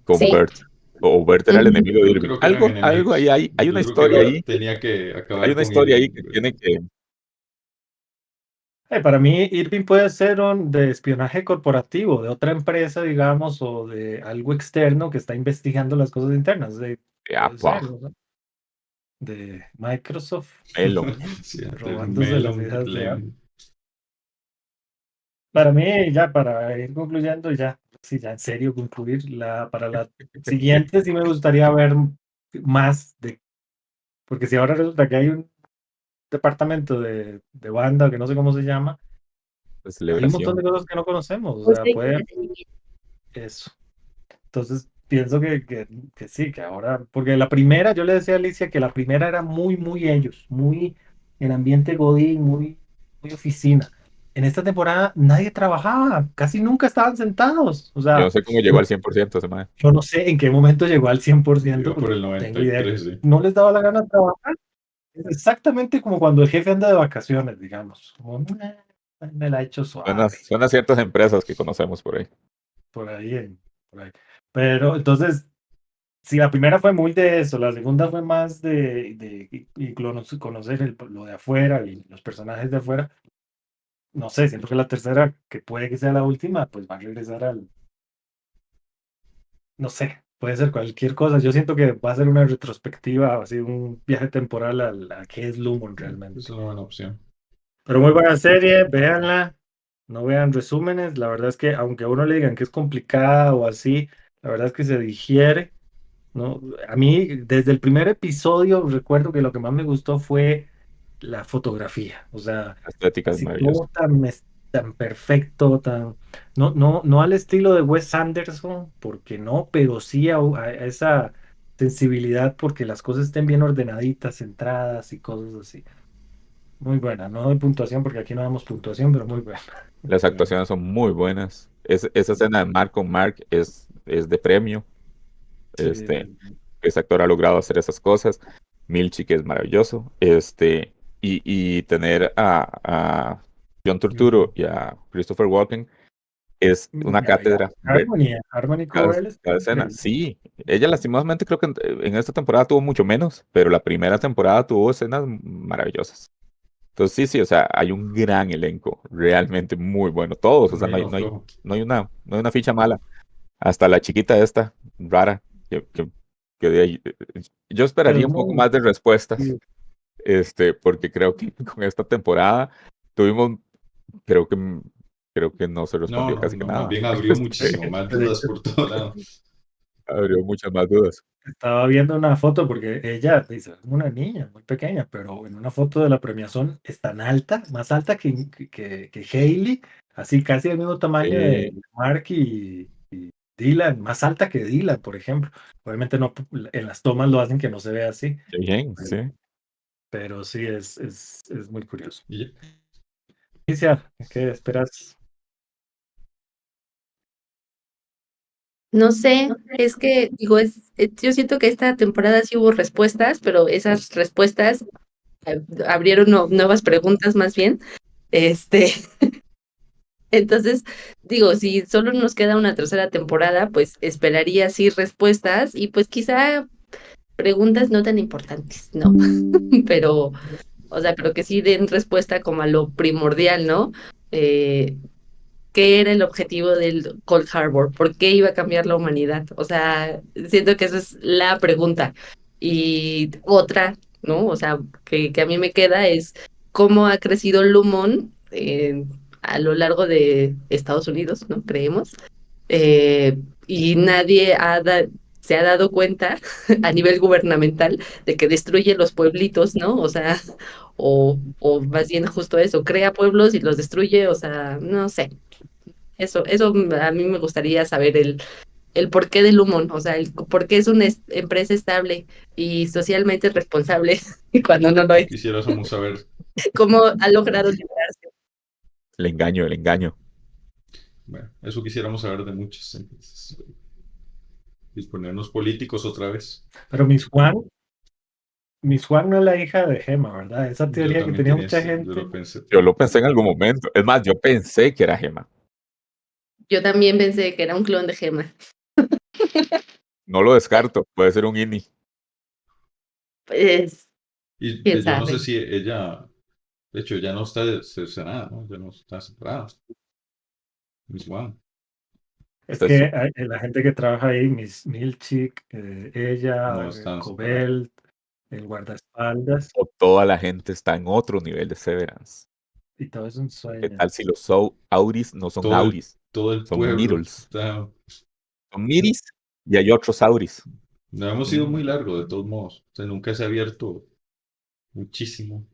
con Sí. Bert. O Bert era el Ujú. enemigo de Yo Irving. creo que eran Algo ahí enemigos. hay Yo una creo que historia Bert ahí. tenía que Hay acabar una con historia ahí Irving. que tiene que. Para mí, Irving puede ser un de espionaje corporativo, de otra empresa, digamos, o de algo externo que está investigando las cosas internas. Puede ser, Apa, ¿no? De Microsoft, Melon. Sí, de robándose las Melon ideas de Apple. Blame. Para mí, ya para ir concluyendo, ya, sí, ya en serio concluir, para la siguiente sí me gustaría ver más porque si ahora resulta que hay un departamento de banda, que no sé cómo se llama, De hay un montón celebración. de cosas que no conocemos, o Pues sea, de puede entretenimiento. eso. Entonces, pienso que sí, que ahora, porque la primera, yo le decía a Alicia que la primera era muy, muy ellos, muy en ambiente godín, muy, muy oficina. En esta temporada nadie trabajaba, casi nunca estaban sentados. O Yo no sea, sé cómo llegó al 100% ese mae. yo no sé en qué momento llegó al 100% Iba por porque el no tengo idea. 93, sí. No les daba la gana de trabajar. Es exactamente como cuando el jefe anda de vacaciones, digamos. Como, me la he hecho suave, Suena a ciertas empresas que conocemos por ahí. por ahí, por ahí. Pero entonces, sí, la primera fue muy de eso, la segunda fue más de conocer lo de afuera y los personajes de afuera. No sé, siento que la tercera, que puede que sea la última, pues va a regresar no sé, puede ser cualquier cosa. Yo siento que va a ser una retrospectiva, así un viaje temporal a qué es Lumon Es realmente. una buena opción. Pero muy buena serie, véanla, no vean resúmenes. La verdad es que aunque a uno le digan que es complicada o así, la verdad es que se digiere. ¿No? A mí, desde el primer episodio, recuerdo que lo que más me gustó fue la fotografía. O sea, La estética es así maravillosa. todo tan perfecto, no al estilo de Wes Anderson, porque no, pero sí a esa sensibilidad porque las cosas estén bien ordenaditas, centradas y cosas así. Muy buena, no doy puntuación porque aquí no damos puntuación, pero muy buena. Las actuaciones son muy buenas. Esa escena de Mark con Mark es de premio. Sí, Ese actor ha logrado hacer esas cosas. Milchi, que es maravilloso. Y tener a John Turturro y a Christopher Walken es una cátedra ver Harmony cada, Corell es cada escena. increíble. Sí, ella lastimosamente creo que en esta temporada tuvo mucho menos, pero la primera temporada tuvo escenas maravillosas. Entonces sí, o sea, hay un gran elenco, realmente muy bueno. Todos, o sea, Muy no flojo. no hay una ficha mala. Hasta la chiquita esta, rara, que de ahí, yo Pero esperaría es un poco muy, más de respuestas, porque creo que con esta temporada tuvimos, creo que, creo que no se No, respondió no, casi que no, más nada. bien abrió muchísimo más de dudas hecho, por todo lado. Abrió muchas más dudas. estaba viendo una foto porque ella dice, es una niña muy pequeña, pero en una foto de la premiación es tan alta, más alta que Hailey, así casi del mismo tamaño de Mark y Dylan, más alta que Dylan, por ejemplo. Obviamente no, en las tomas lo hacen que no se vea así, Qué bien, pero, sí. pero sí es muy curioso. Y ya. Alicia, ¿qué esperas? No sé, es que digo, yo siento que esta temporada sí hubo respuestas, pero esas respuestas abrieron nuevas preguntas más bien. Este, entonces, digo, si solo nos queda una tercera temporada, pues esperaría sí respuestas y pues quizá preguntas no tan importantes, ¿no? Pero, o sea, pero que sí den respuesta como a lo primordial, ¿no? qué era el objetivo del Cold Harbor, por qué iba a cambiar la humanidad. O sea, siento que esa es la pregunta. Y otra, ¿no? O sea, que a mí me queda es cómo ha crecido Lumon a lo largo de Estados Unidos, ¿no? Creemos. Eh, y nadie se ha dado cuenta a nivel gubernamental de que destruye los pueblitos, ¿no? O sea, o más bien justo eso, crea pueblos y los destruye, o sea, no sé. Eso a mí me gustaría saber el porqué del Lumon, o sea, el por qué es una empresa estable y socialmente responsable y cuando no lo es. Quisiéramos saber. ¿Cómo ha logrado liberarse? El engaño, el engaño. Bueno, eso quisiéramos saber de muchas empresas. Disponernos políticos otra vez. Pero Miss Huang no es la hija de Gemma, ¿verdad? Esa Yo teoría que también tenía tenía mucha eso, yo gente. lo pensé. Yo lo pensé en algún momento. Es más, yo pensé que era Gema. Yo también pensé que era un clon de Gemma. No lo descarto. Puede ser un INI. Pues, Y quién yo no sé sabe. si ella, de hecho, ya no está cercenada, ¿no? Ya no está separada. Miss Wan. Es Entonces, que la gente que trabaja ahí, Miss Milchick, ella, No están separadas. Cobelt, el guardaespaldas, o toda la gente está en otro nivel de Severance. y todo es un ¿Qué sueño. tal si los Auris no son Todo el, Auris? todo el Son pueblo Middles. está. Son Miris y hay otros Auris. No hemos ido muy largo, de todos modos. O sea, nunca se ha abierto muchísimo.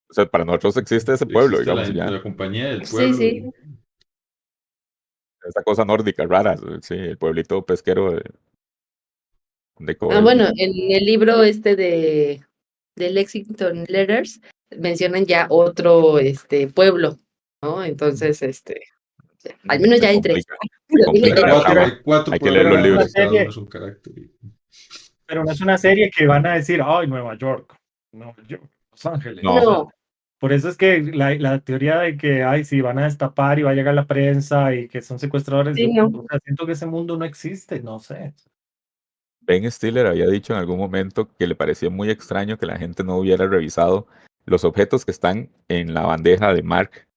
O sea, para nosotros existe ese pueblo, Existe digamos, y ya. la compañía del Sí, pueblo. sí. Esa cosa nórdica rara. Sí, el pueblito pesquero de Ah, Cobel. bueno, en el libro este de Lexington Letters mencionan ya otro pueblo, ¿no? Entonces, al menos ya Se hay tres. complica. Se complica la trama. Hay cuatro Hay que leer pueblos los Pero no es una y libros. cada uno serie, es un carácter. pero no es una serie que van a decir, ay, Nueva York, Los Ángeles. O No, sea, No, por eso es que la teoría de que, ay, sí, van a destapar y va a llegar la prensa y que son secuestradores, sí, yo no. o sea, siento que ese mundo no existe, no sé. Ben Stiller había dicho en algún momento que le parecía muy extraño que la gente no hubiera revisado los objetos que están en la bandeja de Mark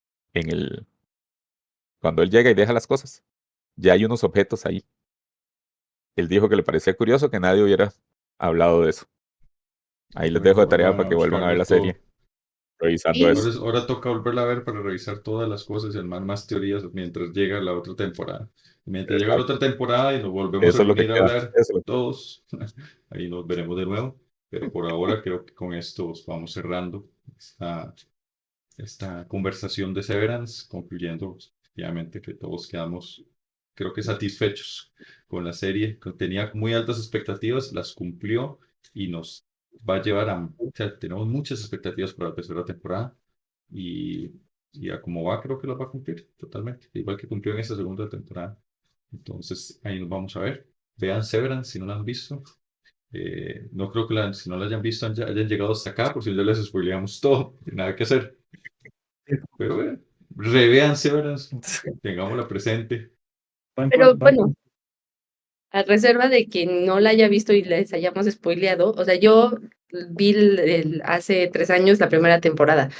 cuando él llega y deja las cosas. Ya hay unos objetos ahí. Él dijo que le parecía curioso que nadie hubiera hablado de eso. Ahí les Para que dejo de tarea vuelvan para a que vuelvan a ver buscarlo la todo. serie, revisando Y eso. Ahora toca volverla a ver para revisar todas las cosas y armar más teorías mientras llega la otra temporada. Mientras llega la Exacto. otra temporada y nos volvemos a Eso es lo que reunir a queda. hablar Eso es lo que- todos, ahí nos veremos de nuevo. Pero por ahora creo que con esto vamos cerrando esta, esta conversación de Severance, concluyendo efectivamente que todos quedamos, creo que satisfechos con la serie, que tenía muy altas expectativas, las cumplió y nos va a llevar a, o sea, tenemos muchas expectativas para la tercera temporada y, y a como va, creo que las va a cumplir totalmente, igual que cumplió en esta segunda temporada. Entonces, ahí nos vamos a ver. Vean Severance si no la han visto. No creo que si no la hayan visto hayan llegado hasta acá, por si ya les spoileamos todo, no hay nada que hacer. Pero bueno, revean Severance, tengámosla presente. pero bueno, a reserva de quien no la haya visto y les hayamos spoileado, o sea, yo vi hace 3 años la primera temporada.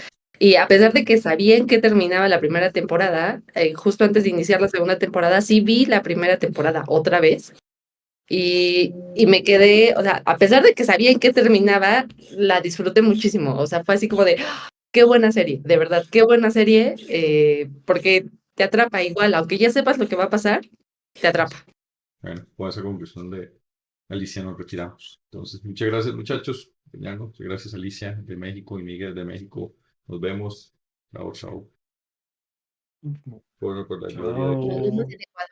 Y a pesar de que sabía en qué terminaba la primera temporada, justo antes de iniciar la segunda temporada, sí vi la primera temporada otra vez. Y me quedé, o sea, a pesar de que sabía en qué terminaba, la disfruté muchísimo. O sea, fue así como de, ¡ah! Qué buena serie, de verdad, qué buena serie, porque te atrapa igual, aunque ya sepas lo que va a pasar, te atrapa. Bueno, con esa conclusión de Alicia nos retiramos. Entonces, muchas gracias muchachos. Muchas gracias Alicia de México y Miguel de México. Nos vemos. Chao, chao. Por la lluvia de aquí. Chao.